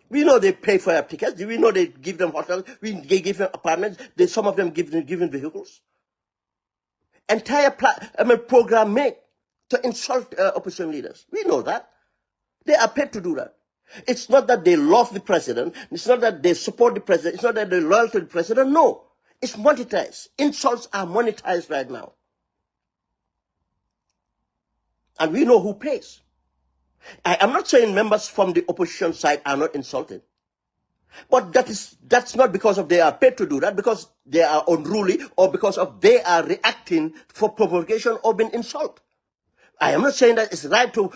We know they pay for their tickets. We know they give them hotels. They give them apartments. Some of them give them vehicles. Entire program made to insult opposition leaders. We know that. They are paid to do that. It's not that they love the president. It's not that they support the president. It's not that they're loyal to the president. No. It's monetized. Insults are monetized right now. And we know who pays. I am not saying members from the opposition side are not insulted. But that's not because of they are paid to do that, because they are unruly, or because of they are reacting for provocation or being insulted. I am not saying that it's right to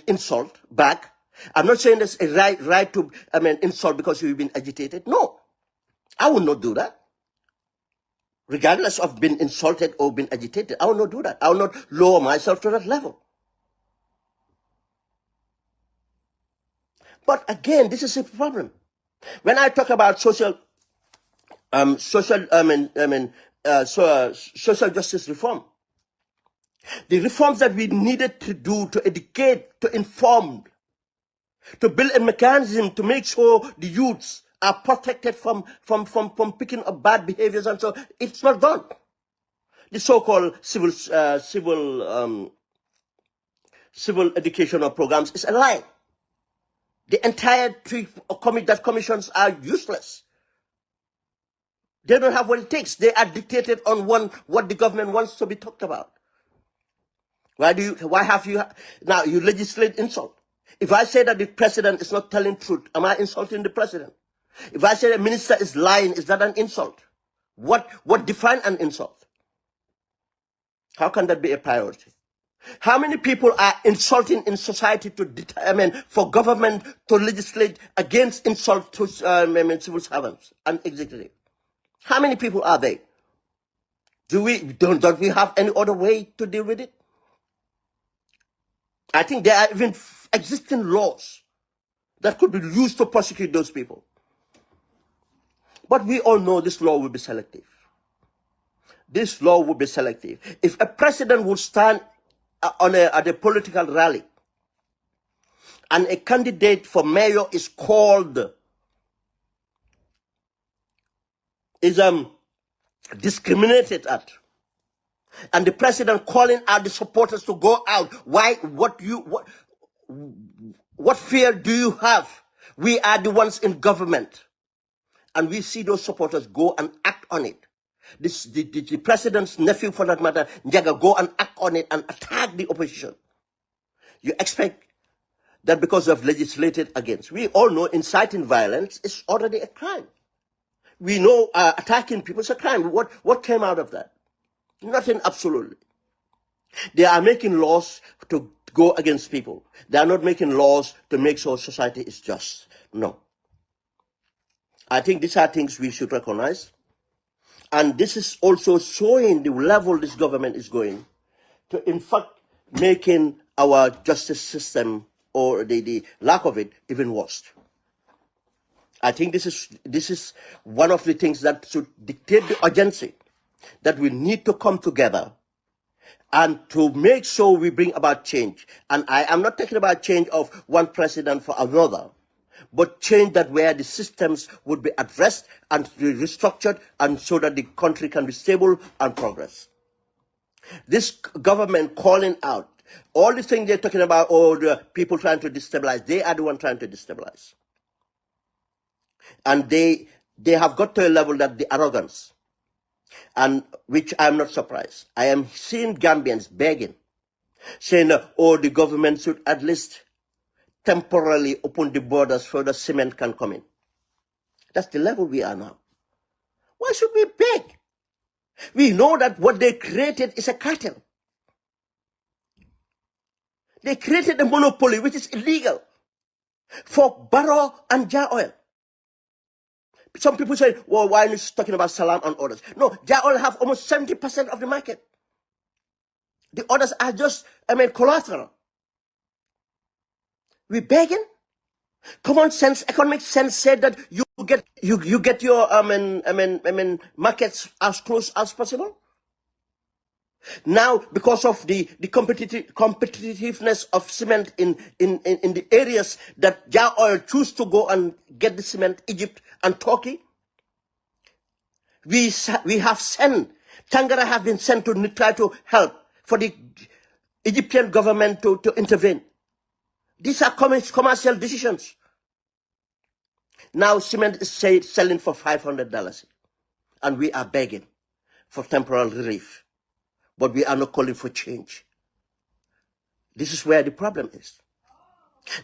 insult back. I'm not saying that's a right to insult because you've been agitated. No. I will not do that. Regardless of being insulted or being agitated, I will not do that. I will not lower myself to that level. But again, this is a problem. When I talk about social justice reform, the reforms that we needed to do to educate, to inform, to build a mechanism to make sure the youths are protected from picking up bad behaviors, and so it's not done. The so-called civil educational programs is a lie. The entire commissions are useless. They don't have what it takes. They are dictated on what the government wants to be talked about. Why have you now you legislate insult? If I say that the president is not telling truth, am I insulting the president? If I say the minister is lying, is that an insult? What defines an insult? How can that be a priority? How many people are insulting in society for government to legislate against insult to civil servants and executive? How many people are they? Don't we have any other way to deal with it? I think there are even existing laws that could be used to prosecute those people. But we all know this law will be selective. This law will be selective. If a president would stand at a political rally, and a candidate for mayor is discriminated at, and the president calling out the supporters to go out. Why? What fear do you have? We are the ones in government, and we see those supporters go and act on it. The president's nephew, for that matter, Njaga, go and act on it and attack the opposition. You expect that because of legislated against. We all know inciting violence is already a crime. We know attacking people is a crime. What came out of that? Nothing, absolutely. They are making laws to go against people. They are not making laws to make sure society is just. No. I think these are things we should recognize. And this is also showing the level this government is going to, in fact, making our justice system, or the lack of it, even worse. I think this is one of the things that should dictate the urgency, that we need to come together and to make sure we bring about change. And I am not talking about change of one president for another, but change that where the systems would be addressed and restructured, and so that the country can be stable and progress. This government calling out all the things they're talking about, or the people trying to destabilize, they are the one trying to destabilize. And they have got to a level that the arrogance, and which I'm not surprised. I am seeing Gambians begging, saying, oh, the government should at least temporarily open the borders so the cement can come in. That's the level we are now. Why should we beg? We know that what they created is a cartel. They created a monopoly which is illegal for Barrow and Jar Oil. Some people say, well, why are you talking about Salam and others? No, Jar Oil have almost 70% of the market. The others are just, collateral. We begging? Common sense, economic sense said that you get your markets as close as possible. Now, because of the competitiveness of cement in the areas that Jar Oil choose to go and get the cement, Egypt and Turkey, we have sent, Tangara have been sent to try to help for the Egyptian government to intervene. These are commercial decisions. Now cement is selling for $500, and we are begging for temporal relief. But we are not calling for change. This is where the problem is.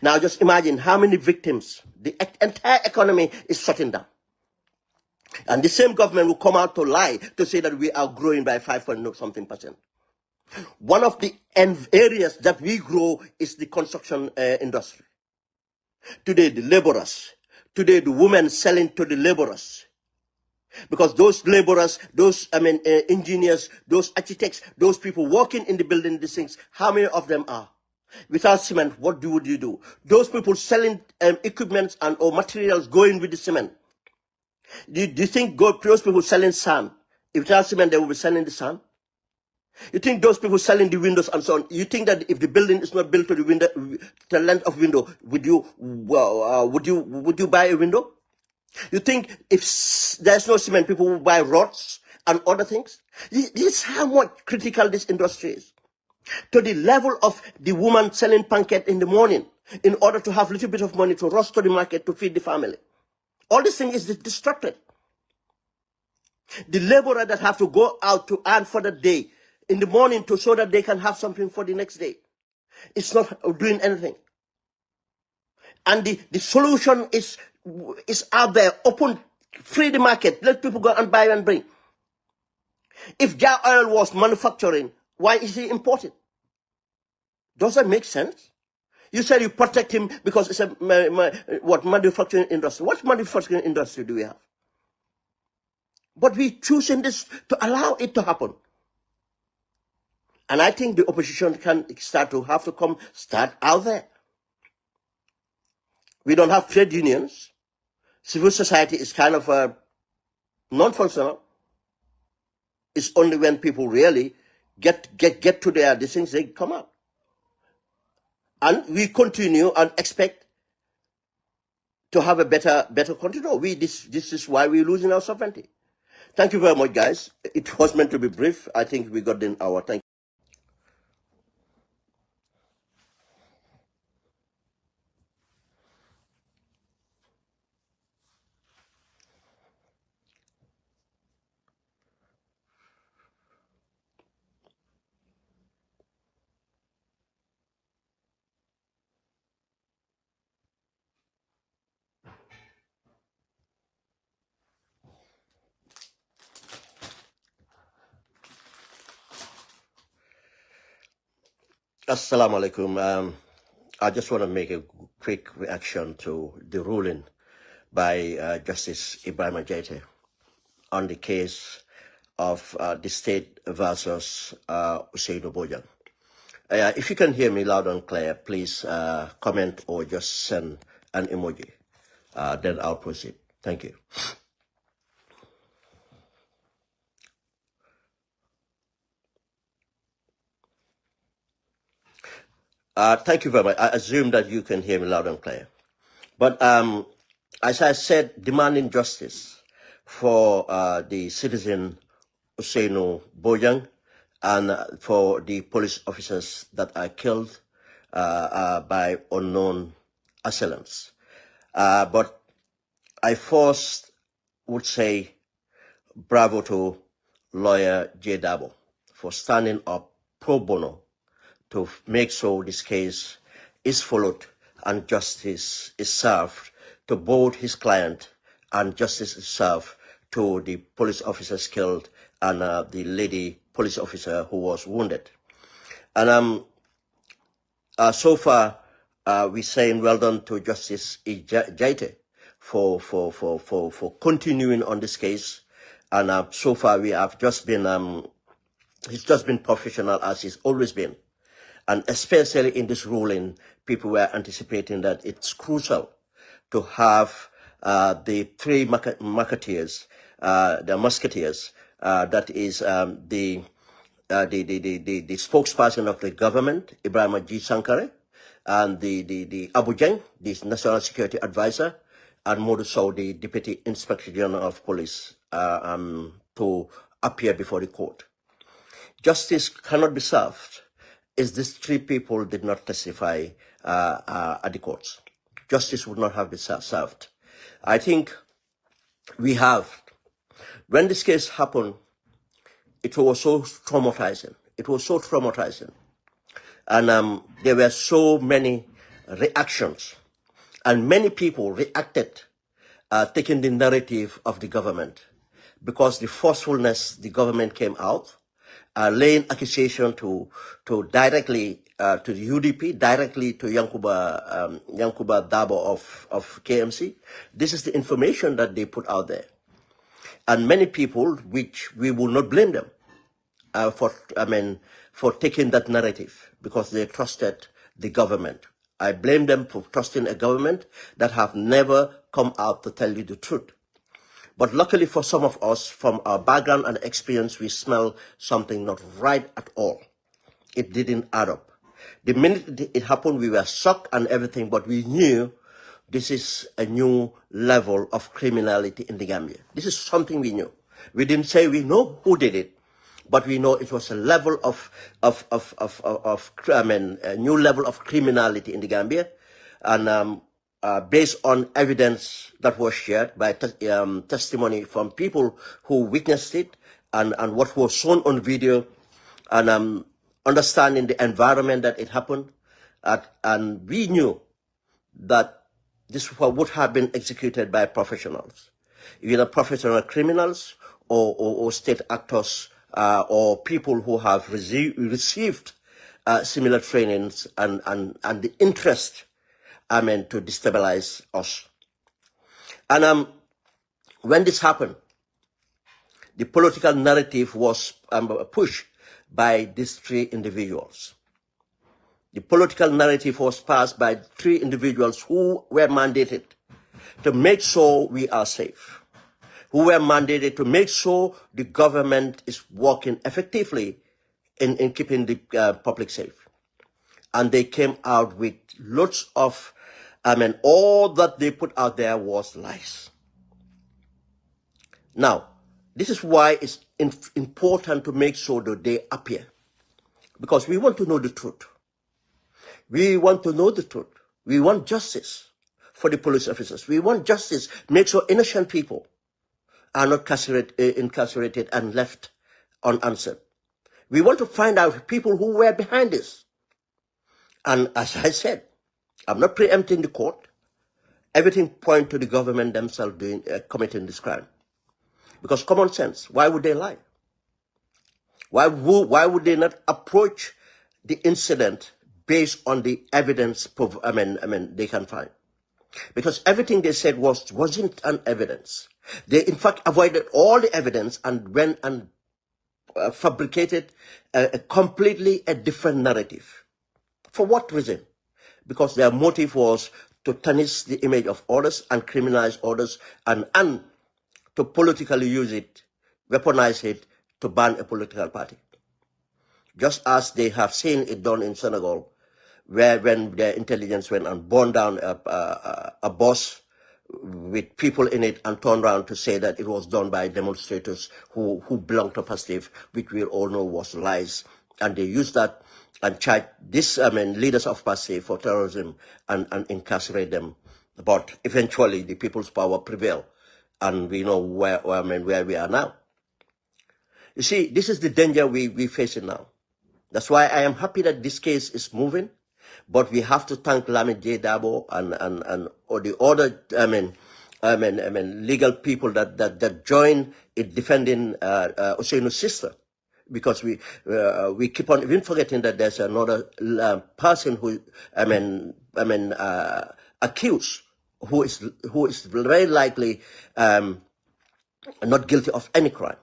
Now just imagine how many victims. The entire economy is shutting down. And the same government will come out to lie to say that we are growing by 5.something%. One of the areas that we grow is the construction industry. Today, the laborers. Today, the women selling to the laborers. Because those laborers, those engineers, those architects, those people working in the building, these things, how many of them are? Without cement, what would you do? Those people selling equipment or materials going with the cement. Do you think those people selling sand, without cement, they will be selling the sand? You think those people selling the windows and so on, you think that if the building is not built to the window, the length of window, would you buy a window? You think if there's no cement, people will buy rods and other things? This is how much critical this industry is. To the level of the woman selling pancake in the morning in order to have a little bit of money to rush to the market to feed the family. All this thing is destructed. The laborer that have to go out to earn for the day in the morning so that they can have something for the next day. It's not doing anything. And the solution is out there, open, free the market, let people go and buy and bring. If Jar Oil was manufacturing, why is he importing? Does that make sense? You said you protect him because it's a manufacturing industry. What manufacturing industry do we have? But we choosing this to allow it to happen. And I think the opposition can start out there. We don't have trade unions. Civil society is kind of non-functional. It's only when people really get to their these things, they come out. And we continue and expect to have a better country. No, this is why we're losing our sovereignty. Thank you very much, guys. It was meant to be brief. I think we got in our thank you. Assalamu alaikum. I just want to make a quick reaction to the ruling by Justice Ibrahim Jaite on the case of the state versus Ousainou Bojang. If you can hear me loud and clear, please comment or just send an emoji. Then I'll proceed. Thank you. Thank you very much. I assume that you can hear me loud and clear. But as I said, demanding justice for the citizen Ousainou Bojang and for the police officers that are killed by unknown assailants. But I first would say bravo to lawyer J. Dabo for standing up pro bono to make sure this case is followed and justice is served to both his client and justice is served to the police officers killed and the lady police officer who was wounded. And so far, we're saying well done to Justice Jaite for continuing on this case. And so far, we have just been, he's just been professional as he's always been. And especially in this ruling, people were anticipating that it's crucial to have the three musketeers, that is the spokesperson of the government, Ibrahim G. Sankare, and the Abu Jang, the National Security Advisor, and Modu Sow, the Deputy Inspector General of Police, to appear before the court. Justice cannot be served if these three people did not testify at the courts. Justice would not have been served. I think we have. When this case happened, it was so traumatizing. It was so traumatizing. And there were so many reactions. And many people reacted, taking the narrative of the government. Because the forcefulness, the government came out, laying accusation to directly to the UDP, directly to Yankuba Dabo of KMC. This is the information that they put out there. And many people, which we will not blame them for taking that narrative because they trusted the government. I blame them for trusting a government that have never come out to tell you the truth. But luckily for some of us, from our background and experience, we smell something not right at all. It didn't add up. The minute it happened, we were shocked and everything, but we knew this is a new level of criminality in the Gambia. This is something we knew. We didn't say we know who did it, but we know it was a level a new level of criminality in the Gambia. And based on evidence that was shared by testimony from people who witnessed it and what was shown on video and understanding the environment that it happened. And we knew that this would have been executed by professionals, either professional criminals or state actors or people who have received similar trainings and the interest to destabilize us. And when this happened, the political narrative was pushed by these three individuals. The political narrative was passed by three individuals who were mandated to make sure we are safe, who were mandated to make sure the government is working effectively in keeping the public safe. And they came out with lots of, all that they put out there was lies. Now, this is why it's important to make sure that they appear. Because we want to know the truth. We want to know the truth. We want justice for the police officers. We want justice. Make sure innocent people are not incarcerated and left unanswered. We want to find out people who were behind this. And as I said, I'm not preempting the court. Everything points to the government themselves committing this crime. Because common sense, why would they lie? Why would they not approach the incident based on the evidence they can find? Because everything they said wasn't an evidence. They in fact avoided all the evidence and went and fabricated a completely different narrative. For what reason? Because their motive was to tarnish the image of others and criminalize others and to politically use it, weaponize it to ban a political party. Just as they have seen it done in Senegal, where when their intelligence went and burned down a bus with people in it and turned around to say that it was done by demonstrators who belonged to Pastif, which we all know was lies. And they used that and charged this, leaders of Pastif for terrorism and incarcerate them. But eventually the people's power prevailed. And we know where we are now. You see, this is the danger we facing now. That's why I am happy that this case is moving. But we have to thank Lamid J. Dabo and or the other legal people that join in defending Ousainou's sister, because we keep on even forgetting that there's another person who accused who is very likely not guilty of any crime.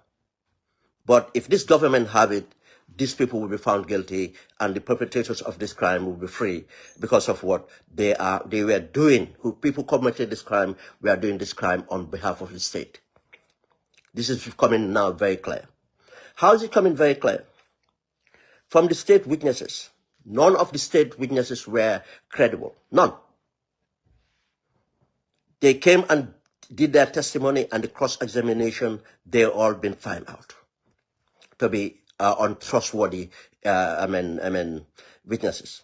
But if this government have it, these people will be found guilty, and the perpetrators of this crime will be free because of what they were doing. Who people committed this crime were doing this crime on behalf of the state. This is coming now very clear. How is it coming very clear? From the state witnesses, none of the state witnesses were credible. None. They came and did their testimony, and the cross-examination, they all been found out to be untrustworthy witnesses.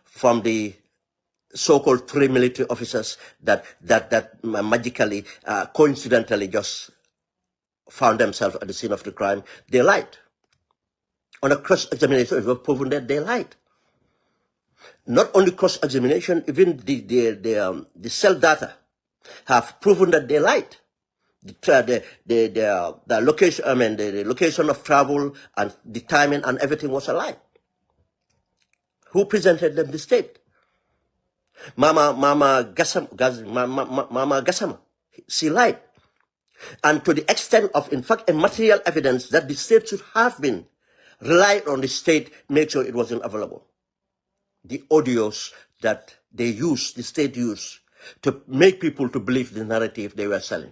From the so-called 3 military officers that magically, coincidentally just found themselves at the scene of the crime, they lied. On a cross-examination, it was proven that they lied. Not only cross-examination, even the cell data have proven that they lied. The location, the location of travel and the timing and everything was a lie. Who presented them the state? Mama Gassama, she lied. And to the extent of, in fact, a material evidence that the state should have been relied on the state, make sure it wasn't available. The audios that they used, the state used, to make people to believe the narrative they were selling.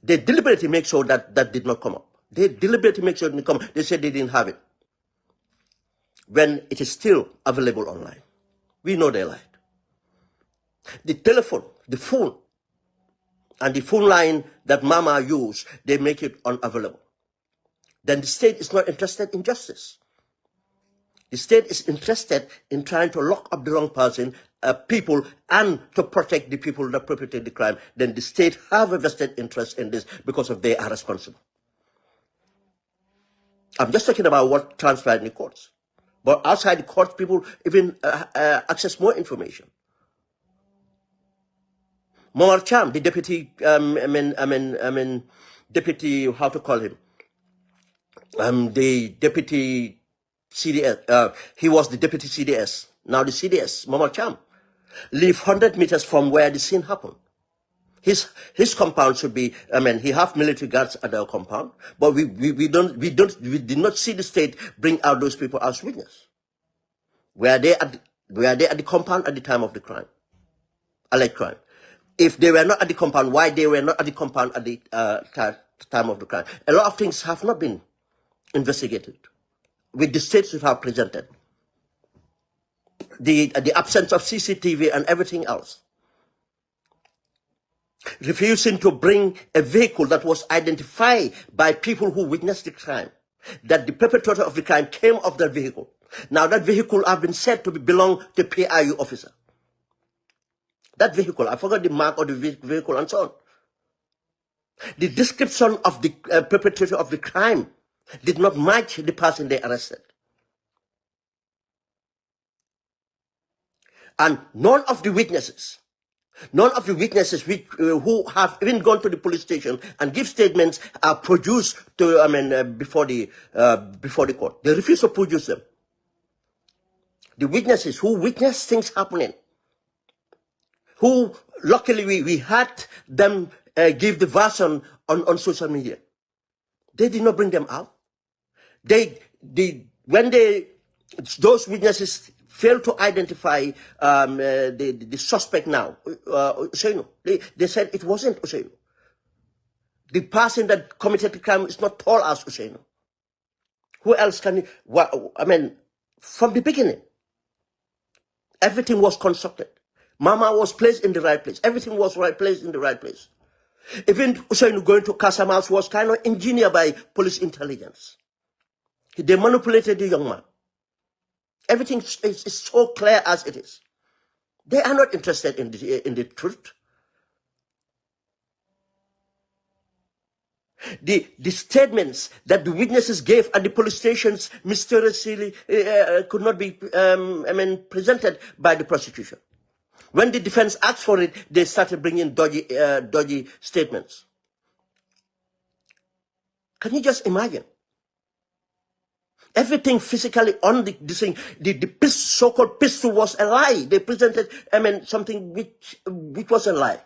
They deliberately make sure that did not come up. They deliberately make sure it didn't come up. They said they didn't have it. When it is still available online. We know they lied. The telephone, the phone, and the phone line that Mama used, they make it unavailable. Then the state is not interested in justice. The state is interested in trying to lock up the wrong person, people, and to protect the people that perpetrated the crime. Then the state have a vested interest in this because of they are responsible. I'm just talking about what transpired in the courts. But outside the courts, people even access more information. Momar Cham, the deputy, deputy, how to call him? The deputy CDS, he was the deputy CDS. Now the CDS, Momar Cham, live 100 meters from where the scene happened. His compound should be, he have military guards at their compound, but we did not see the state bring out those people as witness. Were they at the compound at the time of the crime? Alleged crime. If they were not at the compound, why they were not at the compound at the time of the crime? A lot of things have not been investigated with the states you have presented, the absence of CCTV and everything else, refusing to bring a vehicle that was identified by people who witnessed the crime, that the perpetrator of the crime came off that vehicle. Now that vehicle has been said to belong to PIU officer. That vehicle, I forgot the mark of the vehicle and so on. The description of the perpetrator of the crime did not match the person they arrested. And none of the witnesses which, who have even gone to the police station and give statements are produced to, before the court. They refuse to produce them. The witnesses who witnessed things happening, who luckily we had them give the version on social media. They did not bring them out. When those witnesses failed to identify the suspect now, Ousainou, they said it wasn't Ousainou. The person that committed the crime is not tall as Ousainou. Who else can? From the beginning, everything was constructed. Mama was placed in the right place. Everything was placed in the right place. Even Ousainou going to Casamance was kind of engineered by police intelligence. They manipulated the young man. Everything is so clear as it is. They are not interested in the truth. The statements that the witnesses gave at the police stations mysteriously could not be presented by the prosecution. When the defense asked for it, they started bringing dodgy statements. Can you just imagine? Everything physically on the thing, the so-called pistol was a lie. They presented, something which was a lie.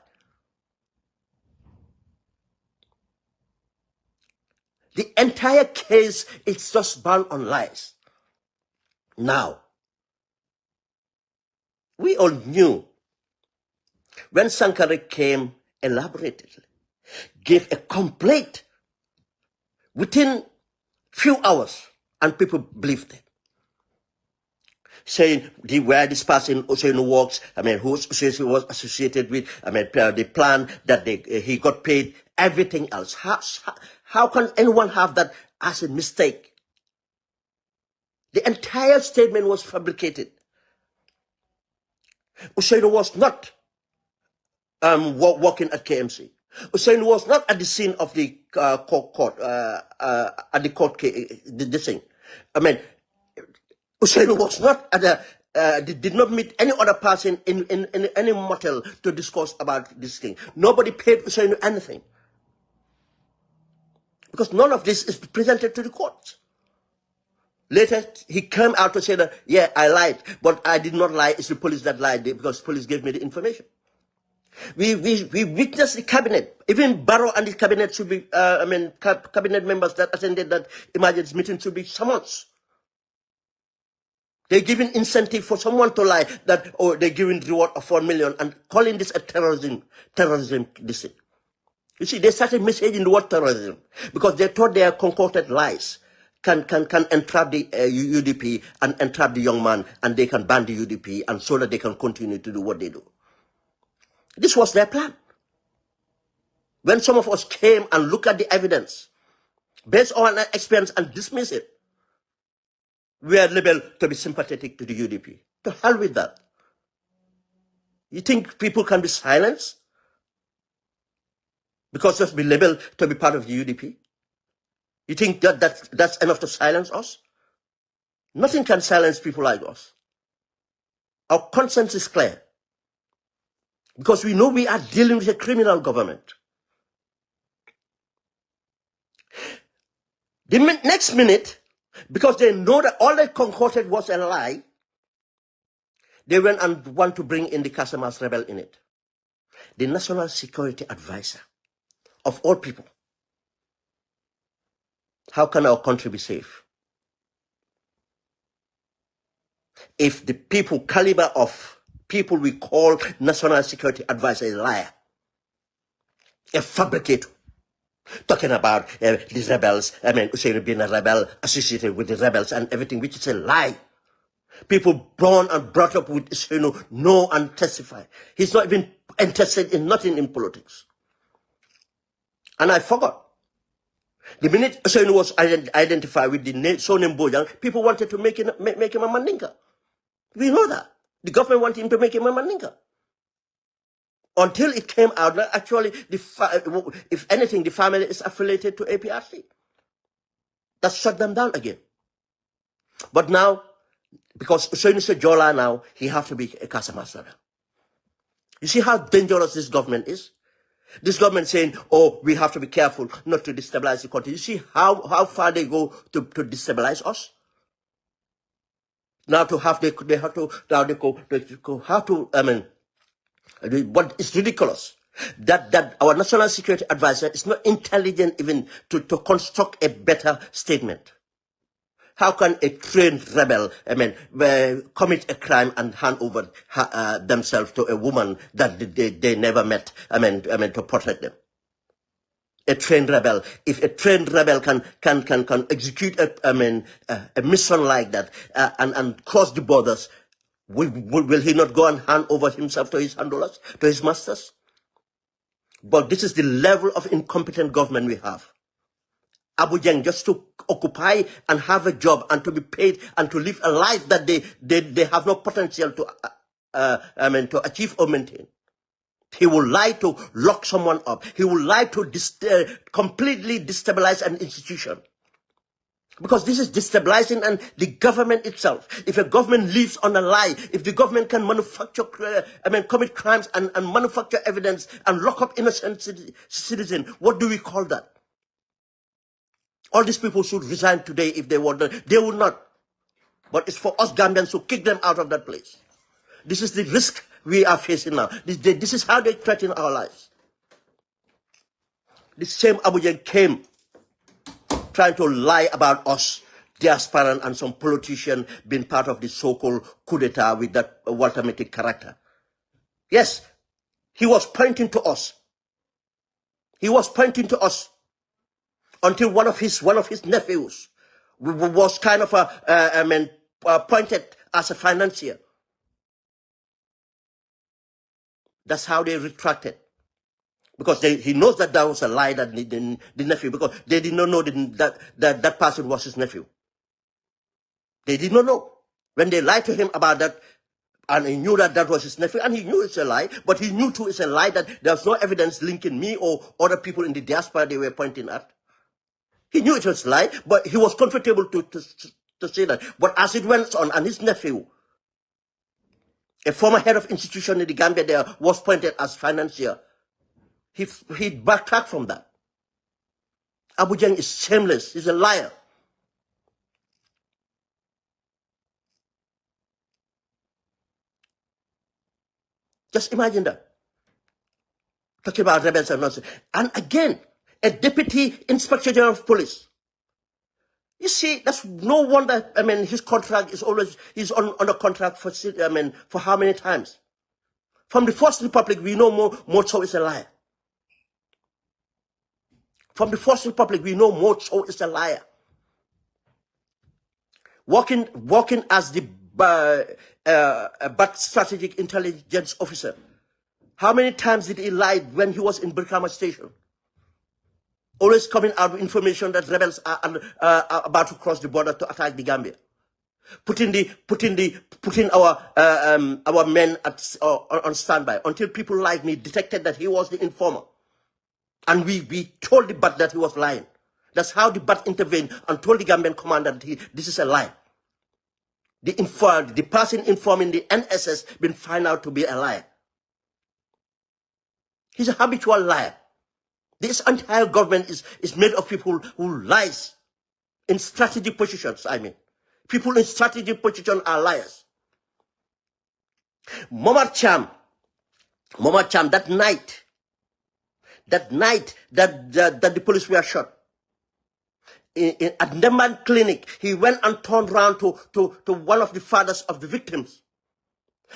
The entire case is just bound on lies. Now, we all knew when Sankara came elaborately, gave a complete within few hours, and people believed it. Saying where this person Ousainou works, who Ousainou was associated with, the plan that he got paid, everything else. How can anyone have that as a mistake? The entire statement was fabricated. Ousainou was not working at KMC. Ousainou was not at the scene of the court, at the court this thing. Ousainou was not did not meet any other person in any motel to discuss about this thing. Nobody paid Ousainou anything. Because none of this is presented to the court. Later, he came out to say that, yeah, I lied, but I did not lie. It's the police that lied because police gave me the information. We witnessed the cabinet. Even Barrow and the cabinet should be, cabinet members that attended that emergency meeting should be summoned. They're giving incentive for someone to lie that, oh, they're giving reward of 4 million and calling this a terrorism, this thing. You see, they started messaging the word terrorism because they thought their concocted lies can entrap the UDP and entrap the young man, and they can ban the UDP, and so that they can continue to do what they do. This was their plan. When some of us came and looked at the evidence, based on our experience, and dismiss it, we are labeled to be sympathetic to the UDP. To hell with that. You think people can be silenced because just be labeled to be part of the UDP? You think that's enough to silence us? Nothing can silence people like us. Our conscience is clear. Because we know we are dealing with a criminal government. The next minute, because they know that all they concocted was a lie, they went and want to bring in the Casamance rebel in it. The National Security Advisor, of all people. How can our country be safe? If the people, caliber of people we call National Security Advisor, is a liar, a fabricator, talking about these rebels, Ousainou being a rebel, associated with the rebels and everything, which is a lie. People born and brought up with Ousainou know and testify. He's not even interested in nothing in politics. And I forgot. The minute Ousainou was identified with the Ousainou Bojang, people wanted to make him a Mandinka. We know that. The government wanted him to make him a Mandinka. Until it came out that actually, if anything, the family is affiliated to APRC. That shut them down again. But now, because Ousainou is a Jola now, he has to be a Kasamaster. You see how dangerous this government is? This government saying, oh, we have to be careful not to destabilize the country. You see how far they go to destabilize us? Now to have, they have to, now they go, have to, but it's ridiculous that our national security advisor is not intelligent even to construct a better statement. How can a trained rebel, commit a crime and hand over themselves to a woman that they never met, to protect them? A trained rebel, if a trained rebel can execute a mission like that and cross the borders, will he not go and hand over himself to his handlers, to his masters? But this is the level of incompetent government we have. Abu Jang just to occupy and have a job and to be paid and to live a life that they have no potential to achieve or maintain. He will lie to lock someone up. He will lie to completely destabilize an institution. Because this is destabilizing and the government itself. If a government lives on a lie, if the government can manufacture, commit crimes and manufacture evidence and lock up innocent citizens, what do we call that? All these people should resign today if they want. They will not. But it's for us Gambians to kick them out of that place. This is the risk we are facing now. This is how they threaten our lives. The same Abu Jang came trying to lie about us, diaspora and some politician being part of the so-called coup d'etat with that Walter Mitty character. Yes, he was pointing to us. He was pointing to us until one of his nephews was kind of appointed as a financier. That's how they retracted. Because he knows that was a lie, that the nephew, because they did not know that person was his nephew. They did not know. When they lied to him about that, and he knew that was his nephew, and he knew it's a lie, but he knew too it's a lie that there's no evidence linking me or other people in the diaspora they were pointing at. He knew it was a lie, but he was comfortable to say that. But as it went on, and his nephew, a former head of institution in the Gambia there, was pointed as financier, he backtracked from that. Abu Jang is shameless. He's a liar. Just imagine that. Talking about rebels and nonsense. And again, a deputy inspector general of police. You see, that's no wonder, his contract is always, he's on a contract for, for how many times? From the First Republic, we know Mocho is a liar. From the First Republic, we know Mocho is a liar. Working as the but strategic intelligence officer. How many times did he lie when he was in Brikama Station? Always coming out with information that rebels are about to cross the border to attack the Gambia. Putting our men on standby until people like me detected that he was the informer. And we told the BAT that he was lying. That's how the BAT intervened and told the Gambian commander that this is a lie. The person informing the NSS been found out to be a liar. He's a habitual liar. This entire government is made of people who lies in strategic positions, People in strategic position are liars. Momar Cham, that night that the police were shot, at Nemban Clinic, he went and turned around to one of the fathers of the victims,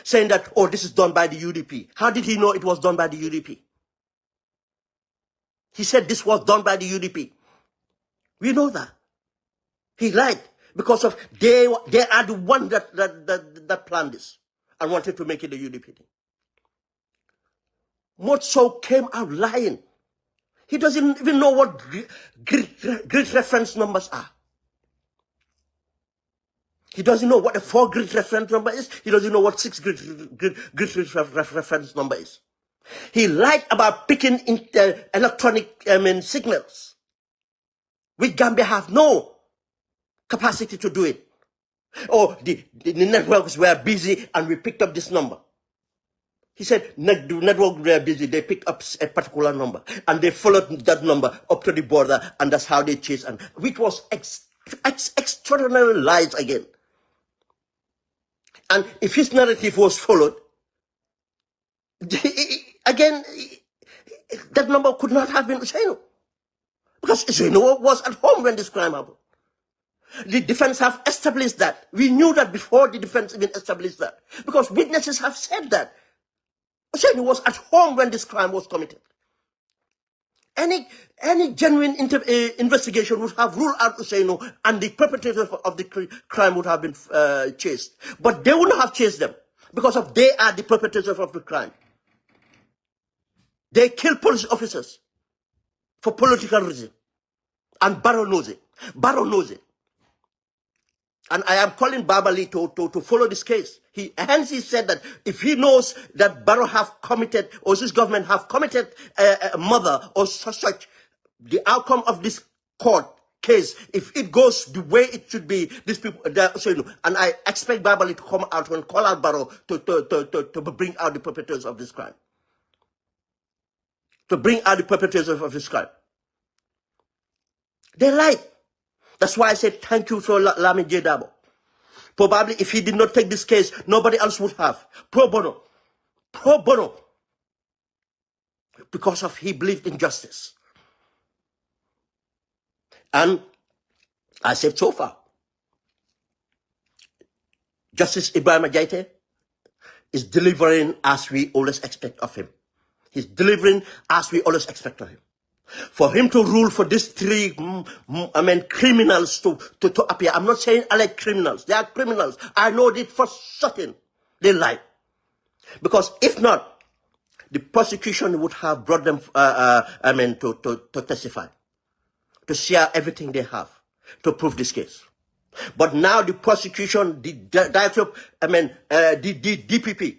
saying that, oh, this is done by the UDP. How did he know it was done by the UDP? He said this was done by the UDP. We know that. He lied because of they are the one that planned this and wanted to make it a UDP thing. Motso came out lying. He doesn't even know what grid reference numbers are. He doesn't know what a 4 grid reference number is. He doesn't know what 6 grid reference number is. He lied about picking electronic signals, which Gambia have no capacity to do it. Or the networks were busy and we picked up this number. He said the network were busy, they picked up a particular number and they followed that number up to the border, and that's how they chased, and which was extraordinary lies again. And if his narrative was followed, again, that number could not have been Ousainou. Because Ousainou was at home when this crime happened. The defense have established that. We knew that before the defense even established that. Because witnesses have said that. Ousainou was at home when this crime was committed. Any genuine investigation would have ruled out Ousainou, and the perpetrators of the crime would have been chased. But they would not have chased them because they are the perpetrators of the crime. They kill police officers for political reasons. And Barrow knows it. Barrow knows it. And I am calling Babali to follow this case. Hence he said that if he knows that Barrow have committed, or this government have committed a murder or such, the outcome of this court case, if it goes the way it should be, these people, and I expect Babali to come out and call out Barrow to bring out the perpetrators of this crime. To bring out the perpetrators of this crime. They lied. That's why I said thank you for Lamin J. Dabo. Probably if he did not take this case, nobody else would have. Pro bono. Pro bono. Because of he believed in justice. And I said so far, Justice Ibrahim Jaite is delivering as we always expect of him. He's delivering as we always expect of him. For him to rule for these 3, criminals to appear. I'm not saying alleged criminals. They are criminals. I know it for certain. They lie. Because if not, the prosecution would have brought them, to testify. To share everything they have. To prove this case. But now the prosecution, the director, the DPP,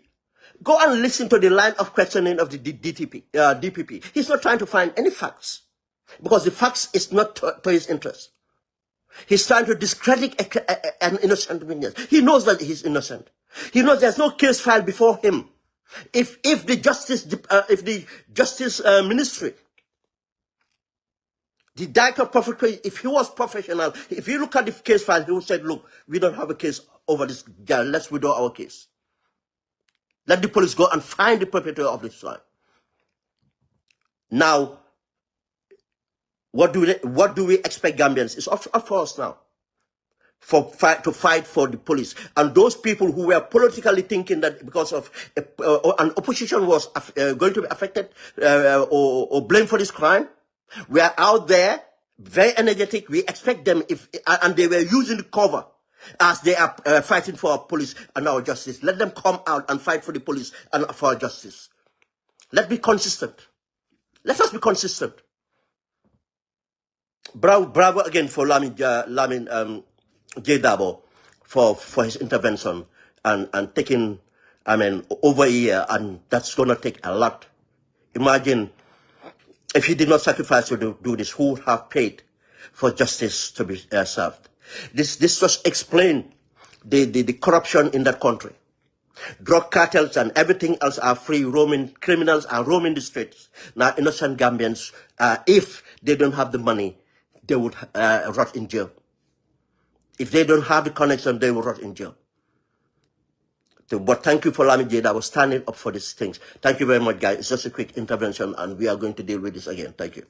go and listen to the line of questioning of the DPP. He's not trying to find any facts. Because the facts is not to his interest. He's trying to discredit an innocent witness. He knows that he's innocent. He knows there's no case filed before him. If the justice ministry, the director of prosecution, if he was professional, if you look at the case file, he would say, look, we don't have a case over this guy. Let's withdraw our case. Let the police go and find the perpetrator of this crime. Now, what do we expect Gambians? It's up for us now to fight for the police. And those people who were politically thinking that because of an opposition was going to be affected or blamed for this crime, we are out there, very energetic. We expect them, and they were using the cover as they are fighting for our police and our justice. Let them come out and fight for the police and for our justice. Let's be consistent. Let us be consistent. Bravo again for Lamin J. Dabo for his intervention and taking, over a year, and that's going to take a lot. Imagine if he did not sacrifice to do this, who would have paid for justice to be served? This just explains the corruption in that country. Drug cartels and everything else are free roaming. Criminals are roaming the streets. Now, innocent Gambians, if they don't have the money, they would rot in jail. If they don't have the connection, they will rot in jail. But thank you for Lamin J. I was standing up for these things. Thank you very much, guys. It's just a quick intervention, and we are going to deal with this again. Thank you.